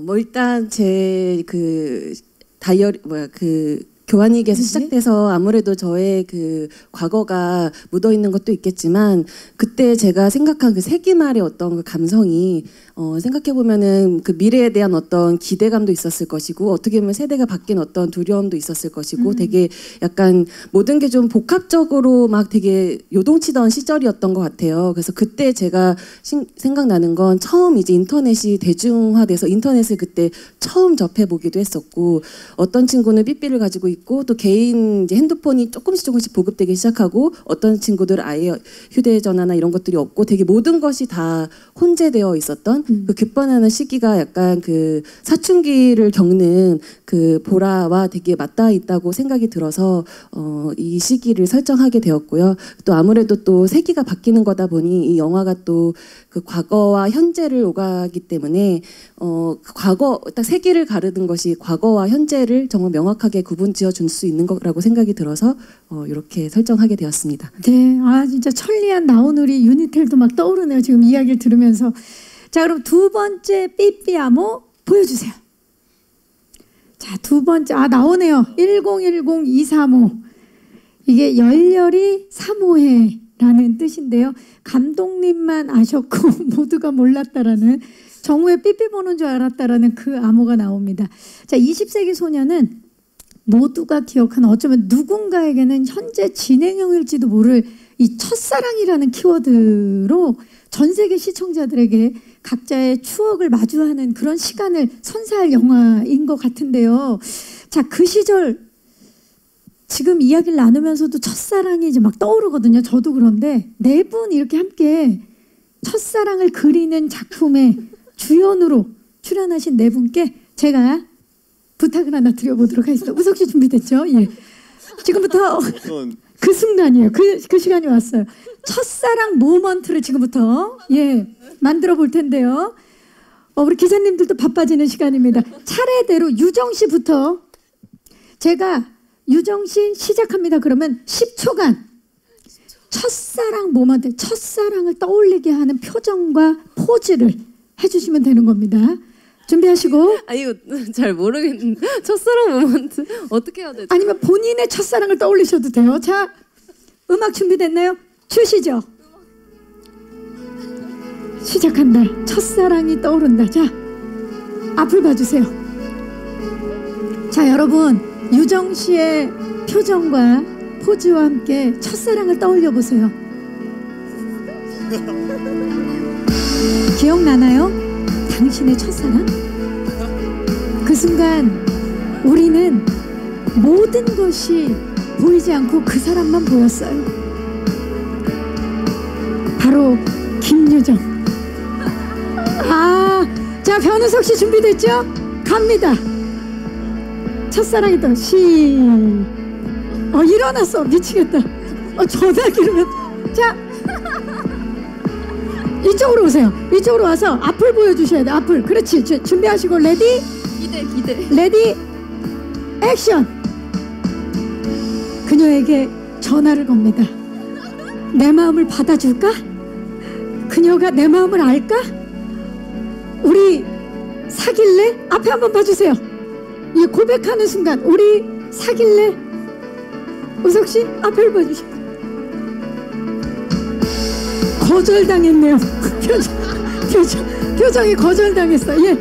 뭐 일단 제 그 다이어리 교환일기에서 시작돼서 아무래도 저의 그 과거가 묻어 있는 것도 있겠지만 그때 제가 생각한 그 세기말의 어떤 그 감성이 생각해 보면은 그 미래에 대한 어떤 기대감도 있었을 것이고 어떻게 보면 세대가 바뀐 어떤 두려움도 있었을 것이고 되게 약간 모든 게 좀 복합적으로 막 되게 요동치던 시절이었던 것 같아요. 그래서 그때 제가 생각나는 건 처음 이제 인터넷이 대중화돼서 인터넷을 그때 처음 접해보기도 했었고 어떤 친구는 삐삐를 가지고 있고 또 개인 이제 핸드폰이 조금씩 보급되기 시작하고 어떤 친구들은 아예 휴대전화나 이런 것들이 없고 되게 모든 것이 다 혼재되어 있었던 그 귓번하는 시기가 약간 그 사춘기를 겪는 그 보라와 되게 맞닿아 있다고 생각이 들어서 이 시기를 설정하게 되었고요. 또 아무래도 또 세기가 바뀌는 거다 보니 이 영화가 또 그 과거와 현재를 오가기 때문에 과거 딱 세기를 가르는 것이 과거와 현재를 정말 명확하게 구분지어 줄 수 있는 거라고 생각이 들어서 이렇게 설정하게 되었습니다. 네, 진짜 천리안 나오누리 유니텔도 막 떠오르네요. 지금 이야기를 들으면서. 자, 그럼 두 번째 삐삐 암호 보여주세요. 자, 두 번째 나오네요. 1010235. 이게 열렬히 사모해라는 뜻인데요. 감독님만 아셨고 모두가 몰랐다라는, 정우의 삐삐 보는 줄 알았다라는 그 암호가 나옵니다. 자, 20세기 소녀는 모두가 기억하는, 어쩌면 누군가에게는 현재 진행형일지도 모를 이 첫사랑이라는 키워드로 전 세계 시청자들에게 각자의 추억을 마주하는 그런 시간을 선사할 영화인 것 같은데요. 자, 그 시절 지금 이야기를 나누면서도 첫사랑이 이제 막 떠오르거든요. 저도 그런데 네 분 이렇게 함께 첫사랑을 그리는 작품의 주연으로 출연하신 네 분께 제가 부탁을 하나 드려보도록 하겠습니다. 우석 씨 준비됐죠? 예. 지금부터 그 순간이에요. 그 시간이 왔어요. 첫사랑 모먼트를 지금부터 만들어 볼 텐데요. 우리 기자님들도 바빠지는 시간입니다. 차례대로 유정 씨부터 제가 유정 씨 시작합니다. 그러면 10초간 첫사랑 모먼트, 첫사랑을 떠올리게 하는 표정과 포즈를 해주시면 되는 겁니다. 준비하시고. 이거 잘 모르겠는데 첫사랑 모먼트 어떻게 해야 되지? 아니면 본인의 첫사랑을 떠올리셔도 돼요. 자, 음악 준비됐나요? 주시죠. 시작한다. 첫사랑이 떠오른다. 자, 앞을 봐주세요. 자, 여러분 유정 씨의 표정과 포즈와 함께 첫사랑을 떠올려 보세요. 기억나나요? 당신의 첫사랑? 그 순간 우리는 모든 것이 보이지 않고 그 사람만 보였어요. 바로 김유정. 자, 변우석 씨 준비됐죠? 갑니다. 첫사랑이 또 일어났어. 미치겠다. 전화기를. 자, 이쪽으로 오세요. 이쪽으로 와서 앞을 보여주셔야 돼. 앞을. 그렇지. 준비하시고 레디. 기대. 레디 액션. 그녀에게 전화를 겁니다. 내 마음을 받아줄까? 그녀가 내 마음을 알까? 우리 사귈래? 앞에 한번 봐주세요. 이 고백하는 순간 우리 사귈래? 우석씨 앞을 봐주시고. 거절당했네요. 표정이 거절당했어. 예,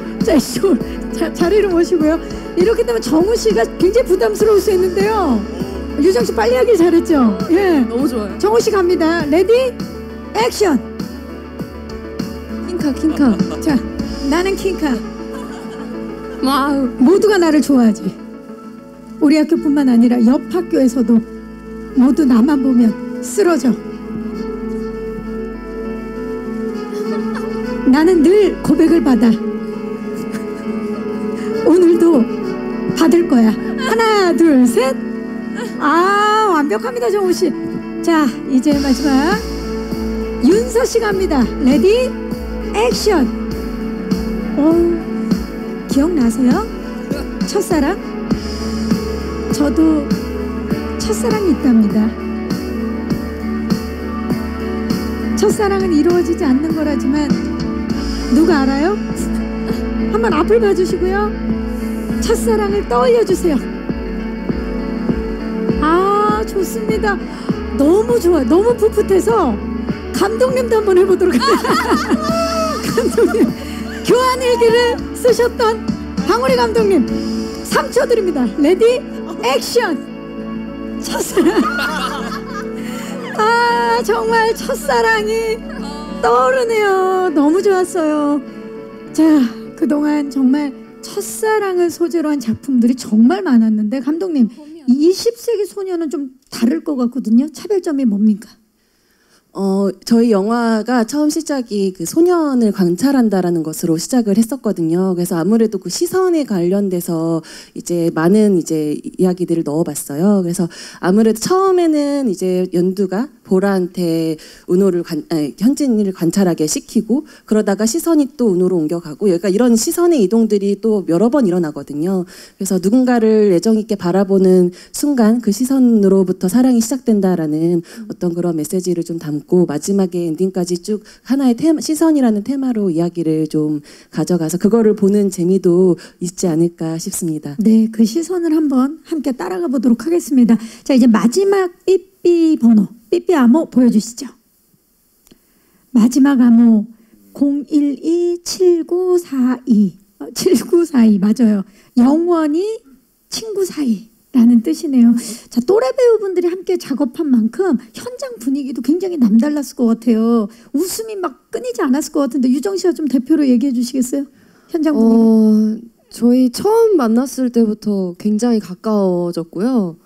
자, 자리로 모시고요. 이렇게 되면 정우씨가 굉장히 부담스러울 수 있는데요. 유정씨 빨리 하길 잘했죠? 예, 너무 좋아요. 정우씨 갑니다. 레디 액션. 킹카. 자, 나는 킹카. 와우. 모두가 나를 좋아하지. 우리 학교뿐만 아니라 옆 학교에서도 모두 나만 보면 쓰러져. 나는 늘 고백을 받아. 오늘도 받을 거야. 하나, 둘, 셋. 완벽합니다, 정우씨. 자, 이제 마지막 윤서씨 갑니다. 레디 액션. 기억나세요? 첫사랑? 저도 첫사랑이 있답니다. 첫사랑은 이루어지지 않는 거라지만 누가 알아요? 한번 앞을 봐주시고요. 첫사랑을 떠올려주세요. 좋습니다. 너무 좋아요. 너무 풋풋해서 감독님도 한번 해보도록 하겠습니다. 감독님, 교환일기를 쓰셨던 방울이 감독님 3초 드립니다. 레디 액션. 첫사랑. 정말 첫사랑이 떠오르네요. 너무 좋았어요. 자, 그동안 정말 첫사랑을 소재로 한 작품들이 정말 많았는데 감독님, 20세기 소녀는 좀 다를 것 같거든요. 차별점이 뭡니까? 저희 영화가 처음 시작이 그 소년을 관찰한다라는 것으로 시작을 했었거든요. 그래서 아무래도 그 시선에 관련돼서 이제 많은 이제 이야기들을 넣어봤어요. 그래서 아무래도 처음에는 이제 연두가 보라한테 현진이를 관찰하게 시키고 그러다가 시선이 또 은호로 옮겨가고 그러니까 이런 시선의 이동들이 또 여러 번 일어나거든요. 그래서 누군가를 애정 있게 바라보는 순간 그 시선으로부터 사랑이 시작된다라는 어떤 그런 메시지를 좀 담고 마지막에 엔딩까지 쭉 하나의 시선이라는 테마로 이야기를 좀 가져가서 그거를 보는 재미도 있지 않을까 싶습니다. 네, 그 시선을 한번 함께 따라가 보도록 하겠습니다. 자, 이제 마지막 삐삐 번호, 삐삐 암호 보여주시죠. 마지막 암호 012-7942. 7942 맞아요. 영원히 친구 사이라는 뜻이네요. 자, 또래 배우분들이 함께 작업한 만큼 현장 분위기도 굉장히 남달랐을 것 같아요. 웃음이 막 끊이지 않았을 것 같은데 유정 씨가 좀 대표로 얘기해 주시겠어요? 현장 분위기. 저희 처음 만났을 때부터 굉장히 가까워졌고요.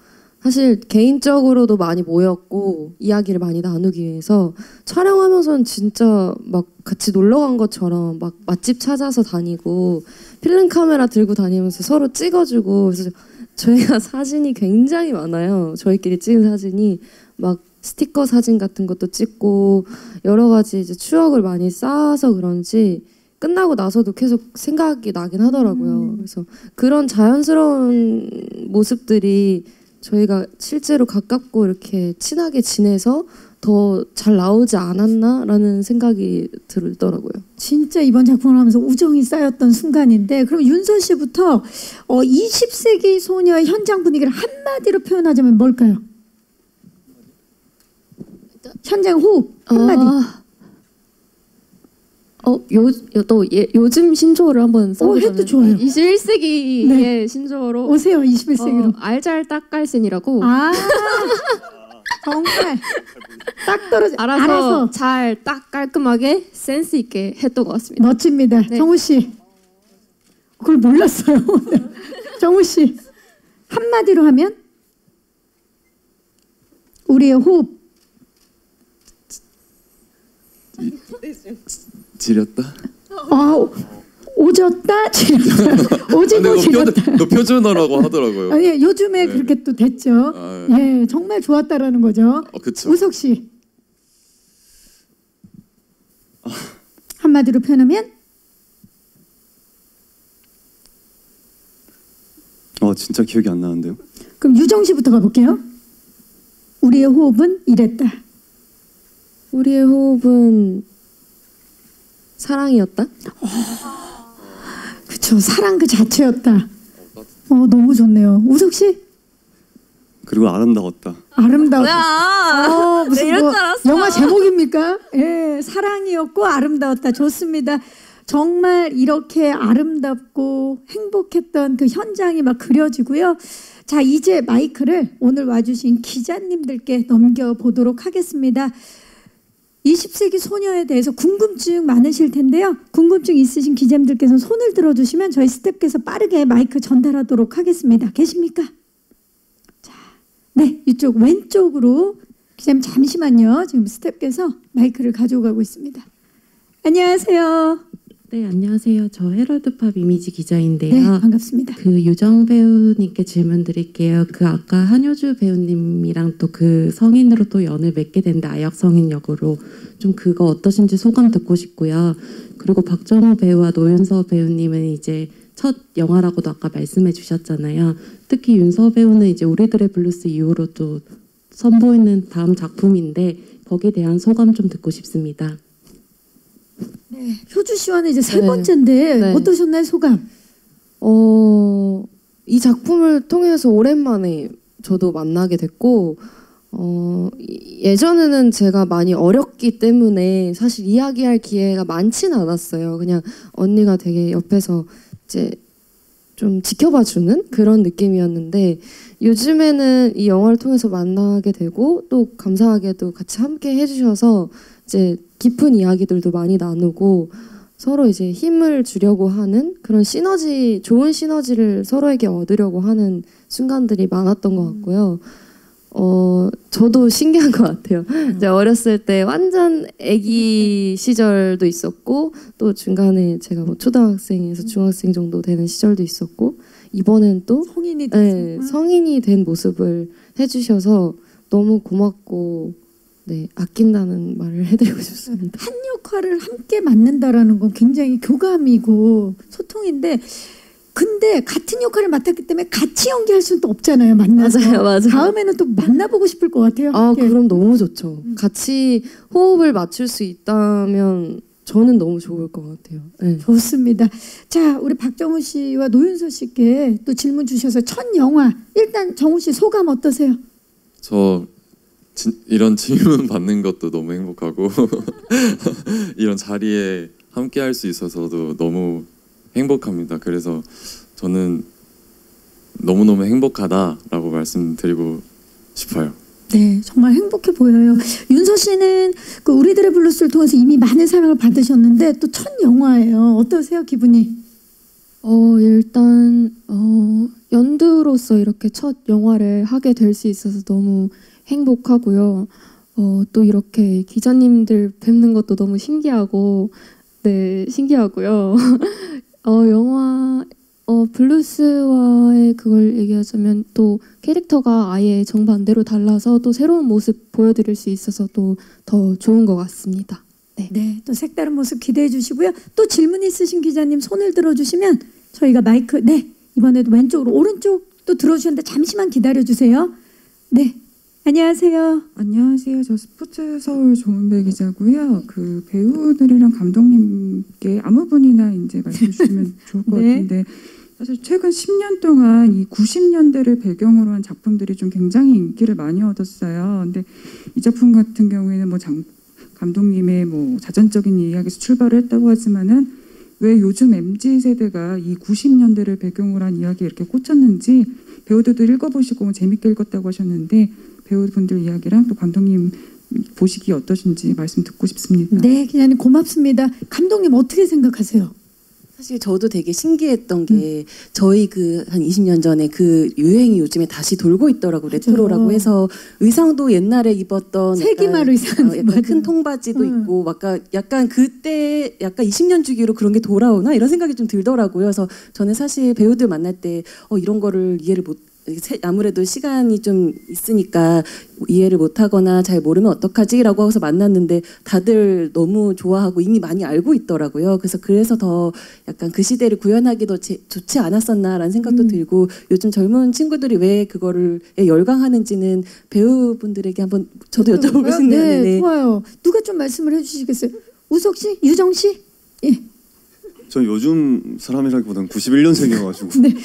사실 개인적으로도 많이 모였고 이야기를 많이 나누기 위해서 촬영하면서는 진짜 막 같이 놀러 간 것처럼 막 맛집 찾아서 다니고 필름 카메라 들고 다니면서 서로 찍어주고 그래서 저희가 사진이 굉장히 많아요. 저희끼리 찍은 사진이 막 스티커 사진 같은 것도 찍고 여러 가지 이제 추억을 많이 쌓아서 그런지 끝나고 나서도 계속 생각이 나긴 하더라고요. 그래서 그런 자연스러운 모습들이 저희가 실제로 가깝고 이렇게 친하게 지내서 더 잘 나오지 않았나라는 생각이 들더라고요. 진짜 이번 작품을 하면서 우정이 쌓였던 순간인데 그럼 윤서 씨부터 20세기 소녀의 현장 분위기를 한마디로 표현하자면 뭘까요? 현장 호흡 한마디. 요즘 신조어를 한번 써보자면 해도 좋아요. 21세기의 네. 신조어로 오세요. 21세기로. 알잘딱깔센이라고 정말 딱 떨어져. 알아서 잘 딱 깔끔하게 센스 있게 했던 것 같습니다. 멋집니다. 네. 정우 씨. 그걸 몰랐어요. 정우 씨. 한마디 한마디로 하면 우리의 호흡. 지렸다. 오졌다, 지렸다. 오지고 지렸다. 너 표준어라고 하더라고요. 아니, 요즘에 네. 그렇게 또 됐죠. 예, 정말 좋았다라는 거죠. 그쵸. 우석 씨. 한마디로 표현하면 진짜 기억이 안 나는데요. 그럼 유정 씨부터 가볼게요. 우리의 호흡은 이랬다. 우리의 호흡은 사랑이었다. 그쵸, 사랑 그 자체였다. 너무 좋네요. 우석 씨? 그리고 아름다웠다. 아름다웠다. 무슨 이럴 뭐 줄 알았어. 영화 제목입니까? 예, 사랑이었고 아름다웠다. 좋습니다. 정말 이렇게 아름답고 행복했던 그 현장이 막 그려지고요. 자, 이제 마이크를 오늘 와주신 기자님들께 넘겨보도록 하겠습니다. 20세기 소녀에 대해서 궁금증 많으실 텐데요. 궁금증 있으신 기자님들께서 손을 들어주시면 저희 스태프께서 빠르게 마이크 전달하도록 하겠습니다. 계십니까? 자, 네, 이쪽 왼쪽으로 기자님 잠시만요. 지금 스태프께서 마이크를 가져가고 있습니다. 안녕하세요. 네, 안녕하세요. 저 헤럴드팝 이미지 기자인데요. 네, 반갑습니다. 그 유정 배우님께 질문 드릴게요. 그 아까 한효주 배우님이랑 또 그 성인으로 또 연을 맺게 된데 아역 성인 역으로 좀 그거 어떠신지 소감 듣고 싶고요. 그리고 박정호 배우와 노윤서 배우님은 이제 첫 영화라고도 아까 말씀해 주셨잖아요. 특히 윤서 배우는 이제 우리들의 블루스 이후로 또 선보이는 다음 작품인데 거기에 대한 소감 좀 듣고 싶습니다. 네, 효주 씨와는 이제 세 네. 번째인데 네. 어떠셨나요, 소감? 이 작품을 통해서 오랜만에 저도 만나게 됐고, 예전에는 제가 많이 어렸기 때문에 사실 이야기할 기회가 많지는 않았어요. 그냥 언니가 되게 옆에서 이제 좀 지켜봐주는 그런 느낌이었는데, 요즘에는 이 영화를 통해서 만나게 되고 또 감사하게도 같이 함께 해주셔서 이제 깊은 이야기들도 많이 나누고 서로 이제 힘을 주려고 하는 그런 시너지, 좋은 시너지를 서로에게 얻으려고 하는 순간들이 많았던 것 같고요. 저도 신기한 것 같아요. 이제 어렸을 때 완전 아기 시절도 있었고 또 중간에 제가 뭐 초등학생에서 중학생 정도 되는 시절도 있었고 이번엔 또 성인이 네, 돼서. 성인이 된 모습을 해주셔서 너무 고맙고 네, 아낀다는 말을 해드리고 싶습니다. 한 역할을 함께 맡는다라는 건 굉장히 교감이고 소통인데, 근데 같은 역할을 맡았기 때문에 같이 연기할 수는 또 없잖아요. 만나서. 맞아요. 다음에는 또 만나보고 싶을 것 같아요. 아, 함께. 그럼 너무 좋죠. 같이 호흡을 맞출 수 있다면 저는 너무 좋을 것 같아요. 네. 좋습니다. 자, 우리 박정우 씨와 노윤서 씨께 또 질문 주셔서 첫 영화, 일단 정우 씨 소감 어떠세요? 저 이런 질문 받는 것도 너무 행복하고 이런 자리에 함께 할 수 있어서도 너무 행복합니다. 그래서 저는 너무너무 행복하다라고 말씀드리고 싶어요. 네, 정말 행복해 보여요. 윤서 씨는 그 우리들의 블루스를 통해서 이미 많은 사랑을 받으셨는데 또 첫 영화예요. 어떠세요, 기분이? 일단 연두로서 이렇게 첫 영화를 하게 될 수 있어서 너무 행복하고요. 또 이렇게 기자님들 뵙는 것도 너무 신기하고, 네, 신기하고요. 영화 블루스와의 그걸 얘기하자면 또 캐릭터가 아예 정반대로 달라서 또 새로운 모습 보여드릴 수 있어서 또 더 좋은 것 같습니다. 네, 또 색다른 모습 기대해 주시고요. 또 질문 있으신 기자님 손을 들어주시면 저희가 마이크, 네, 이번에도 왼쪽으로 오른쪽 또 들어주셨는데 잠시만 기다려 주세요. 네, 안녕하세요. 안녕하세요. 저 스포츠 서울 조은배 기자고요. 그 배우들이랑 감독님께 아무 분이나 이제 말씀 주시면 좋을 것 네. 같은데, 사실 최근 10년 동안 이 90년대를 배경으로 한 작품들이 좀 굉장히 인기를 많이 얻었어요. 근데 이 작품 같은 경우에는 뭐 감독님의 뭐 자전적인 이야기에서 출발을 했다고 하지만은 왜 요즘 MZ 세대가 이 90년대를 배경으로 한 이야기에 이렇게 꽂혔는지 배우들도 읽어보시고 재밌게 읽었다고 하셨는데, 배우분들 이야기랑 또 감독님 보시기 어떠신지 말씀 듣고 싶습니다. 네, 기자님 고맙습니다. 감독님 어떻게 생각하세요? 사실 저도 되게 신기했던 게 저희 그 한 20년 전에 그 유행이 요즘에 다시 돌고 있더라고. 레트로라고 해서 의상도 옛날에 입었던 세기말 의상 약간 큰 통바지도 있고 약간 그때 약간 20년 주기로 그런 게 돌아오나 이런 생각이 좀 들더라고요. 그래서 저는 사실 배우들 만날 때 이런 거를 이해를 못 아무래도 시간이 좀 있으니까 이해를 못하거나 잘 모르면 어떡하지라고 해서 만났는데 다들 너무 좋아하고 이미 많이 알고 있더라고요. 그래서 더 약간 그 시대를 구현하기도 좋지 않았었나라는 생각도 들고 요즘 젊은 친구들이 왜 그거를 열광하는지는 배우분들에게 한번 저도 여쭤보고 싶네요. 네, 네네. 좋아요. 누가 좀 말씀을 해주시겠어요? 우석 씨, 유정 씨? 예. 전 요즘 사람이라기보다는 91년생이어가지고. 네.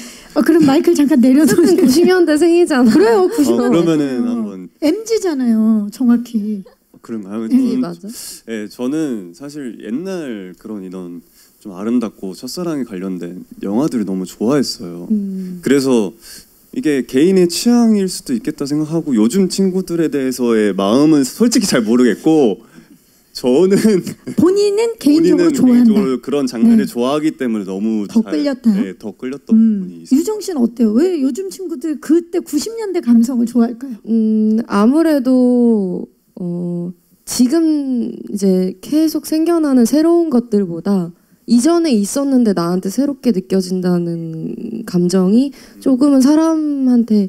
그럼 마이크를 잠깐 내려놓으세요. 90년대생이잖아. 그래요, 90년대. 그러면은 한번 MZ잖아요, 정확히. 그런가요? 네, 맞아. 네, 저는 사실 옛날 그런 이런 좀 아름답고 첫사랑에 관련된 영화들을 너무 좋아했어요. 그래서 이게 개인의 취향일 수도 있겠다 생각하고 요즘 친구들에 대해서의 마음은 솔직히 잘 모르겠고 저는 본인은 개인적으로 본인은 좋아한다. 개인적으로 그런 장르를 네. 좋아하기 때문에 너무 더 끌렸다. 네, 더 끌렸던 부분이 있어요. 유정 씨는 어때요? 왜 요즘 친구들 그때 90년대 감성을 좋아할까요? 아무래도 지금 이제 계속 생겨나는 새로운 것들보다 이전에 있었는데 나한테 새롭게 느껴진다는 감정이 조금은 사람한테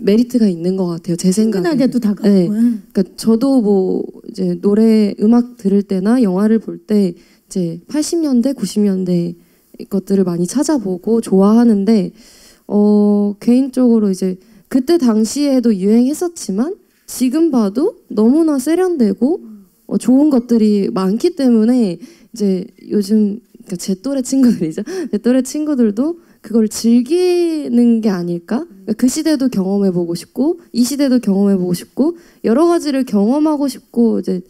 메리트가 있는 것 같아요. 제 생각에. 친근하게도 다가오고. 네. 그러니까 저도 뭐 이제 노래 음악 들을 때나 영화를 볼 때 이제 80년대, 90년대 것들을 많이 찾아보고 좋아하는데 개인적으로 이제 그때 당시에도 유행했었지만 지금 봐도 너무나 세련되고 좋은 것들이 많기 때문에 이제 요즘 그러니까 제 또래 친구들이죠. 제 또래 친구들도 그걸 즐기는 게 아닐까? 그러니까 그 시대도 경험해보고 싶고 이 시대도 경험해보고 싶고 여러 가지를 경험하고 싶고 이제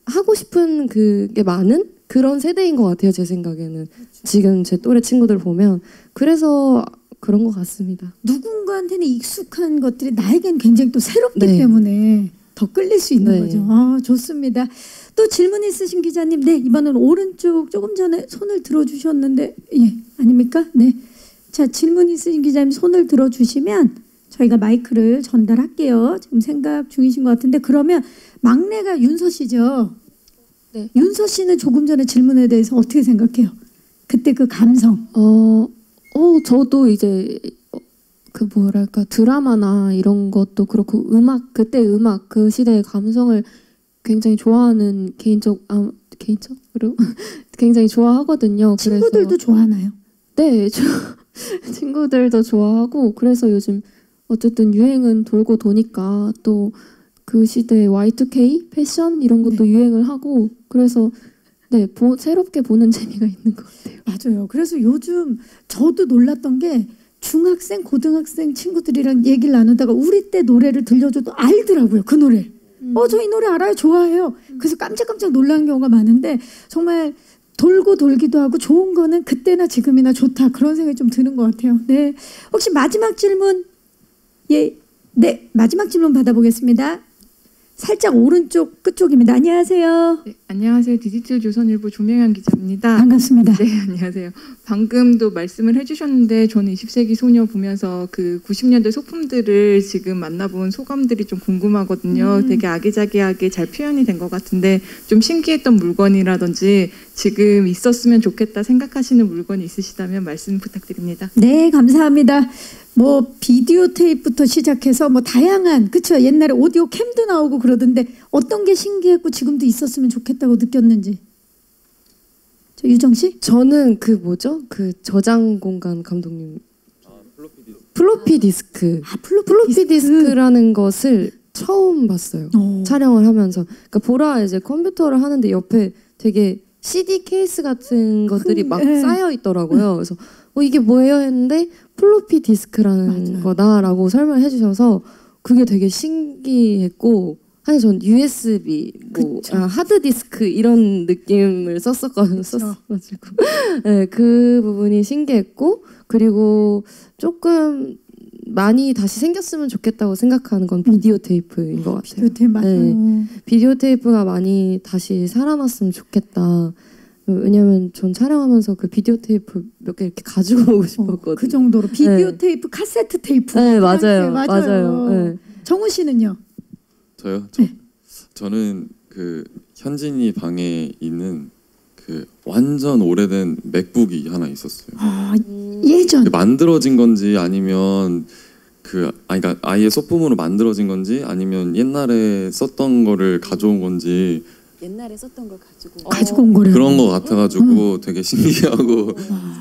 하고 싶은 그게 많은 그런 세대인 것 같아요. 제 생각에는 지금 제 또래 친구들 보면 그래서 그런 것 같습니다. 누군가한테는 익숙한 것들이 나에겐 굉장히 또 새롭기 네. 때문에 더 끌릴 수 있는 네. 거죠. 좋습니다. 또 질문 있으신 기자님, 네 이번은 오른쪽 조금 전에 손을 들어주셨는데 예 아닙니까? 네. 자 질문 있으신 기자님 손을 들어주시면 저희가 마이크를 전달할게요. 지금 생각 중이신 것 같은데 그러면 막내가 윤서 씨죠. 네. 윤서 씨는 조금 전에 질문에 대해서 어떻게 생각해요? 그때 그 감성. 저도 이제 그 뭐랄까 드라마나 이런 것도 그렇고 그때 음악 그 시대의 감성을 굉장히 좋아하는 개인적으로 굉장히 좋아하거든요. 친구들도 그래서, 좋아하나요? 네, 친구들도 좋아하고 그래서 요즘 어쨌든 유행은 돌고 도니까 또 그 시대의 Y2K 패션 이런 것도 유행을 하고 그래서 네 새롭게 보는 재미가 있는 것 같아요. 맞아요. 그래서 요즘 저도 놀랐던 게 중학생, 고등학생 친구들이랑 얘기를 나누다가 우리 때 노래를 들려줘도 알더라고요. 그 노래. 저 이 노래 알아요. 좋아해요. 그래서 깜짝깜짝 놀란 경우가 많은데 정말 돌고 돌기도 하고 좋은 거는 그때나 지금이나 좋다. 그런 생각이 좀 드는 것 같아요. 네. 혹시 마지막 질문? 예. 네. 마지막 질문 받아보겠습니다. 살짝 오른쪽 끝쪽입니다. 안녕하세요. 네, 안녕하세요. 디지털 조선일보 조명현 기자입니다. 반갑습니다. 네, 안녕하세요. 방금도 말씀을 해주셨는데 저는 20세기 소녀 보면서 그 90년대 소품들을 지금 만나본 소감들이 좀 궁금하거든요. 되게 아기자기하게 잘 표현이 된 것 같은데 좀 신기했던 물건이라든지 지금 있었으면 좋겠다 생각하시는 물건이 있으시다면 말씀 부탁드립니다. 네, 감사합니다. 뭐 비디오 테이프부터 시작해서 뭐 다양한 그쵸 옛날에 오디오 캠도 나오고 그러던데 어떤 게 신기했고 지금도 있었으면 좋겠다고 느꼈는지 저 유정 씨? 저는 그 뭐죠? 그 저장 공간 감독님 플로피 디스크. 플로피 디스크라는 것을 처음 봤어요. 촬영을 하면서. 그러니까 보라 이제 컴퓨터를 하는데 옆에 되게 CD 케이스 같은 것들이 막 쌓여 있더라고요. 그래서 이게 뭐예요 했는데 플로피 디스크라는 거다라고 설명해 주셔서 그게 되게 신기했고 사실 전 USB 하드 디스크 이런 느낌을 썼어가지고 네, 그 부분이 신기했고 그리고 조금 많이 다시 생겼으면 좋겠다고 생각하는 건 비디오 테이프인 것 같아요. 비디오 테이프 맞아요. 네, 비디오 테이프가 많이 다시 살아났으면 좋겠다. 왜냐면 전 촬영하면서 그 비디오 테이프 몇 개 이렇게 가지고 오고 싶었거든요. 그 정도로 비디오 네. 테이프, 카세트 테이프. 네, 맞아요. 맞아요. 맞아요. 네. 정우 씨는요? 저요? 네. 저는 그 현진이 방에 있는 그 완전 오래된 맥북이 하나 있었어요. 아, 예전. 만들어진 건지 아니면 그러니까 아예 소품으로 만들어진 건지 아니면 옛날에 썼던 거를 가져온 건지 옛날에 썼던 걸 가지고 온 거래요. 그런 거 같아가지고 되게 신기하고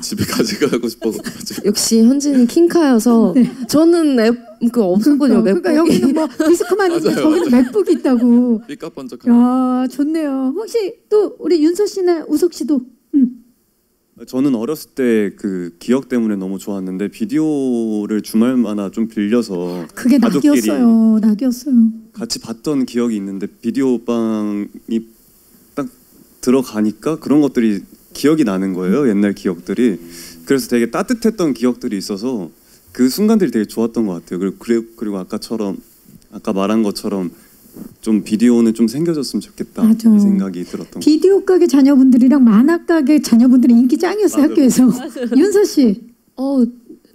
집에 가져가고 싶어가지고. 역시 현진이 킹카여서 네. 저는 그 없었거든요. 그러니까 맥북이. 여기는 뭐 디스크만 있는데 맞아요, 저기는 맥북이 있다고. 삐까번쩍. 야, 좋네요. 혹시 또 우리 윤서 씨나 우석 씨도 저는 어렸을 때 그 기억 때문에 너무 좋았는데 비디오를 주말마다 좀 빌려서 그게 가족끼리 낙이었어요. 낙이었어요. 같이 봤던 기억이 있는데 비디오방이 딱 들어가니까 그런 것들이 기억이 나는 거예요. 옛날 기억들이. 그래서 되게 따뜻했던 기억들이 있어서 그 순간들이 되게 좋았던 것 같아요. 그리고 아까 말한 것처럼 좀 비디오는 좀 생겨졌으면 좋겠다 맞아. 이 생각이 들었던 것 비디오 가게 자녀분들이랑 만화 가게 자녀분들이 인기 짱이었어요. 맞아요. 학교에서. 윤서 씨.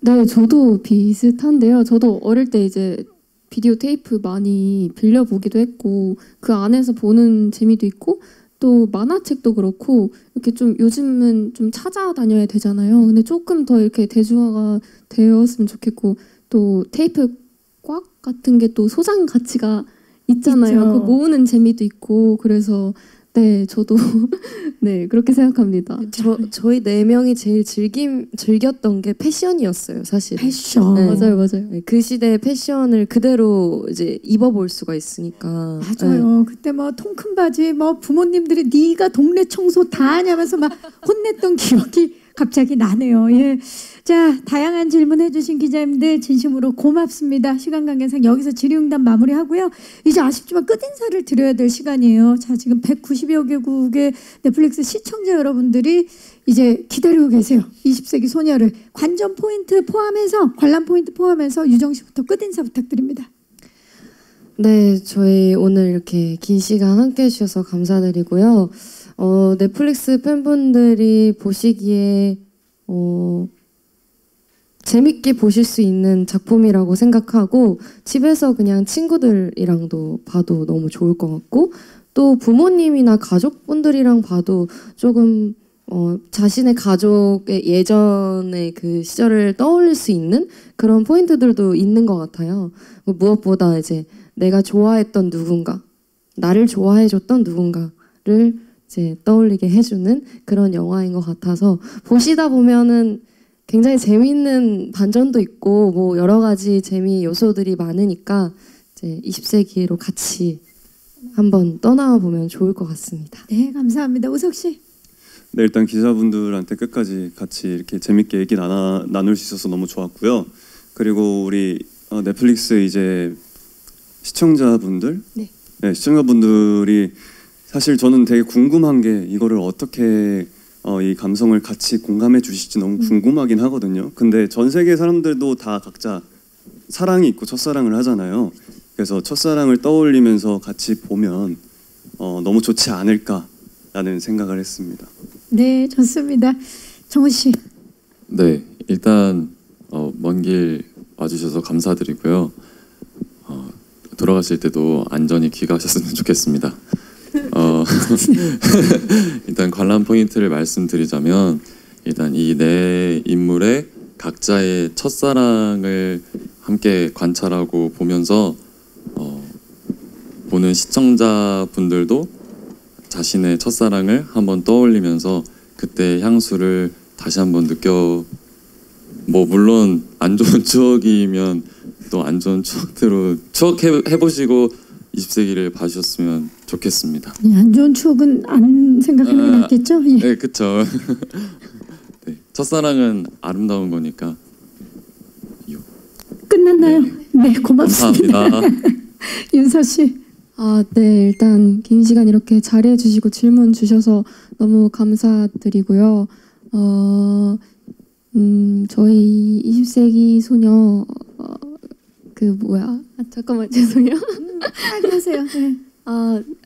네, 저도 비슷한데요. 저도 어릴 때 이제 비디오 테이프 많이 빌려보기도 했고 그 안에서 보는 재미도 있고 또 만화책도 그렇고 이렇게 좀 요즘은 좀 찾아다녀야 되잖아요. 근데 조금 더 이렇게 대중화가 되었으면 좋겠고 또 테이프 꽉 같은 게 또 소장 가치가 있잖아요. 있죠. 그 모으는 재미도 있고 그래서 네, 저도 네 그렇게 생각합니다. 저희 네 명이 제일 즐겼던 게 패션이었어요, 사실. 패션. 네. 맞아요, 맞아요. 네, 그 시대의 패션을 그대로 이제 입어볼 수가 있으니까. 맞아요. 그때 뭐 통큰 바지 뭐 부모님들이 네가 동네 청소 다 하냐면서 막 혼냈던 기억이 갑자기 나네요. 예. 자, 다양한 질문 해주신 기자님들 진심으로 고맙습니다. 시간 관계상 여기서 질의응답 마무리하고요. 이제 아쉽지만 끝인사를 드려야 될 시간이에요. 자, 지금 190여 개국의 넷플릭스 시청자 여러분들이 이제 기다리고 계세요. 20세기 소녀를 관전 포인트 포함해서 관람 포인트 포함해서 유정 씨부터 끝인사 부탁드립니다. 네, 저희 오늘 이렇게 긴 시간 함께 해주셔서 감사드리고요. 넷플릭스 팬분들이 보시기에 재밌게 보실 수 있는 작품이라고 생각하고 집에서 그냥 친구들이랑도 봐도 너무 좋을 것 같고 또 부모님이나 가족분들이랑 봐도 조금 자신의 가족의 예전의 그 시절을 떠올릴 수 있는 그런 포인트들도 있는 것 같아요. 무엇보다 이제 내가 좋아했던 누군가, 나를 좋아해줬던 누군가를 이제 떠올리게 해주는 그런 영화인 것 같아서 보시다 보면은 굉장히 재미있는 반전도 있고 뭐 여러 가지 재미 요소들이 많으니까 이제 20세기로 같이 한번 떠나와 보면 좋을 것 같습니다. 네, 감사합니다. 우석 씨. 네, 일단 기자분들한테 끝까지 같이 이렇게 재밌게 얘기 나눌 수 있어서 너무 좋았고요. 그리고 우리 넷플릭스 이제 시청자분들, 네, 시청자분들이 사실 저는 되게 궁금한 게 이거를 어떻게 이 감성을 같이 공감해 주실지 너무 궁금하긴 하거든요. 근데 전 세계 사람들도 다 각자 사랑이 있고 첫사랑을 하잖아요. 그래서 첫사랑을 떠올리면서 같이 보면 너무 좋지 않을까라는 생각을 했습니다. 네, 좋습니다. 정우 씨. 네, 일단 먼 길 와주셔서 감사드리고요. 돌아가실 때도 안전히 귀가하셨으면 좋겠습니다. 일단 관람 포인트를 말씀드리자면 일단 이 네 인물의 각자의 첫사랑을 함께 관찰하고 보면서 보는 시청자분들도 자신의 첫사랑을 한번 떠올리면서 그때 향수를 다시 한번 뭐 물론 안 좋은 추억이면 또 안 좋은 추억대로 추억해보시고 20세기를 봐주셨으면 좋겠습니다. 안 좋은 추억은 안 생각하는 게 낫겠죠? 예. 네, 그렇죠. 네, 첫사랑은 아름다운 거니까. 끝났나요? 네, 고맙습니다. 감사합니다. 윤서 씨. 네, 일단 긴 시간 이렇게 자리해 주시고 질문 주셔서 너무 감사드리고요. 저희 20세기 소녀 잠깐만 죄송해요. 하세요. 네.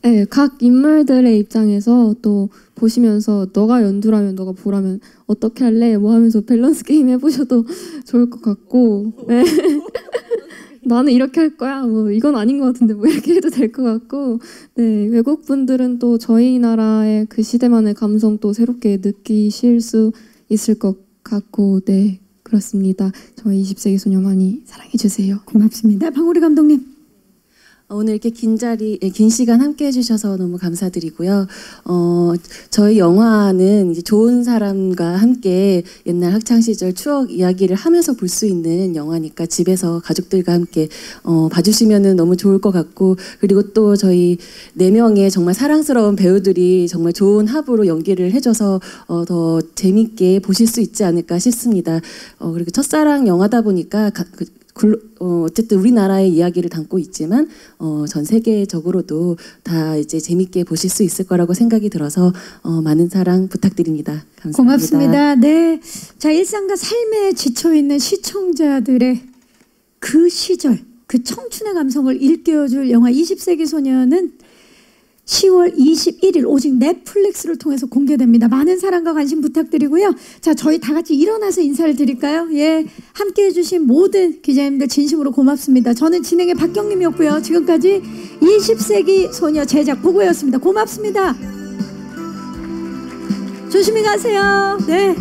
네, 각 인물들의 입장에서 또 보시면서 너가 연두라면 너가 보라면 어떻게 할래? 뭐 하면서 밸런스 게임 해보셔도 좋을 것 같고 네. 나는 이렇게 할 거야. 뭐 이건 아닌 것 같은데 뭐 이렇게 해도 될 것 같고 네, 외국 분들은 또 저희 나라의 그 시대만의 감성 또 새롭게 느끼실 수 있을 것 같고 네 그렇습니다. 저희 20세기 소녀 많이 사랑해 주세요. 고맙습니다. 방우리 감독님. 오늘 이렇게 긴 시간 함께 해주셔서 너무 감사드리고요. 저희 영화는 이제 좋은 사람과 함께 옛날 학창 시절 추억 이야기를 하면서 볼 수 있는 영화니까 집에서 가족들과 함께 봐주시면은 너무 좋을 것 같고 그리고 또 저희 4명의 정말 사랑스러운 배우들이 정말 좋은 합으로 연기를 해줘서 더 재밌게 보실 수 있지 않을까 싶습니다. 그리고 첫사랑 영화다 보니까 어쨌든 우리나라의 이야기를 담고 있지만 전 세계적으로도 다 이제 재밌게 보실 수 있을 거라고 생각이 들어서 많은 사랑 부탁드립니다. 감사합니다. 고맙습니다. 네, 자 일상과 삶에 지쳐 있는 시청자들의 그 시절, 그 청춘의 감성을 일깨워줄 영화 20세기 소녀는 10월 21일 오직 넷플릭스를 통해서 공개됩니다. 많은 사랑과 관심 부탁드리고요. 자, 저희 다 같이 일어나서 인사를 드릴까요? 예, 함께 해주신 모든 기자님들 진심으로 고맙습니다. 저는 진행의 박경림이었고요. 지금까지 20세기 소녀 제작 보고였습니다. 고맙습니다. 조심히 가세요. 네.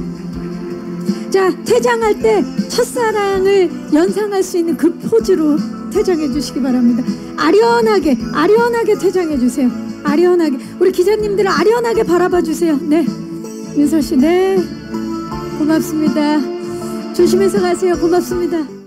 자, 퇴장할 때 첫사랑을 연상할 수 있는 그 포즈로 퇴장해 주시기 바랍니다. 아련하게 퇴장해 주세요. 아련하게. 우리 기자님들은 아련하게 바라봐 주세요. 네, 윤서 씨, 네, 고맙습니다. 조심해서 가세요. 고맙습니다.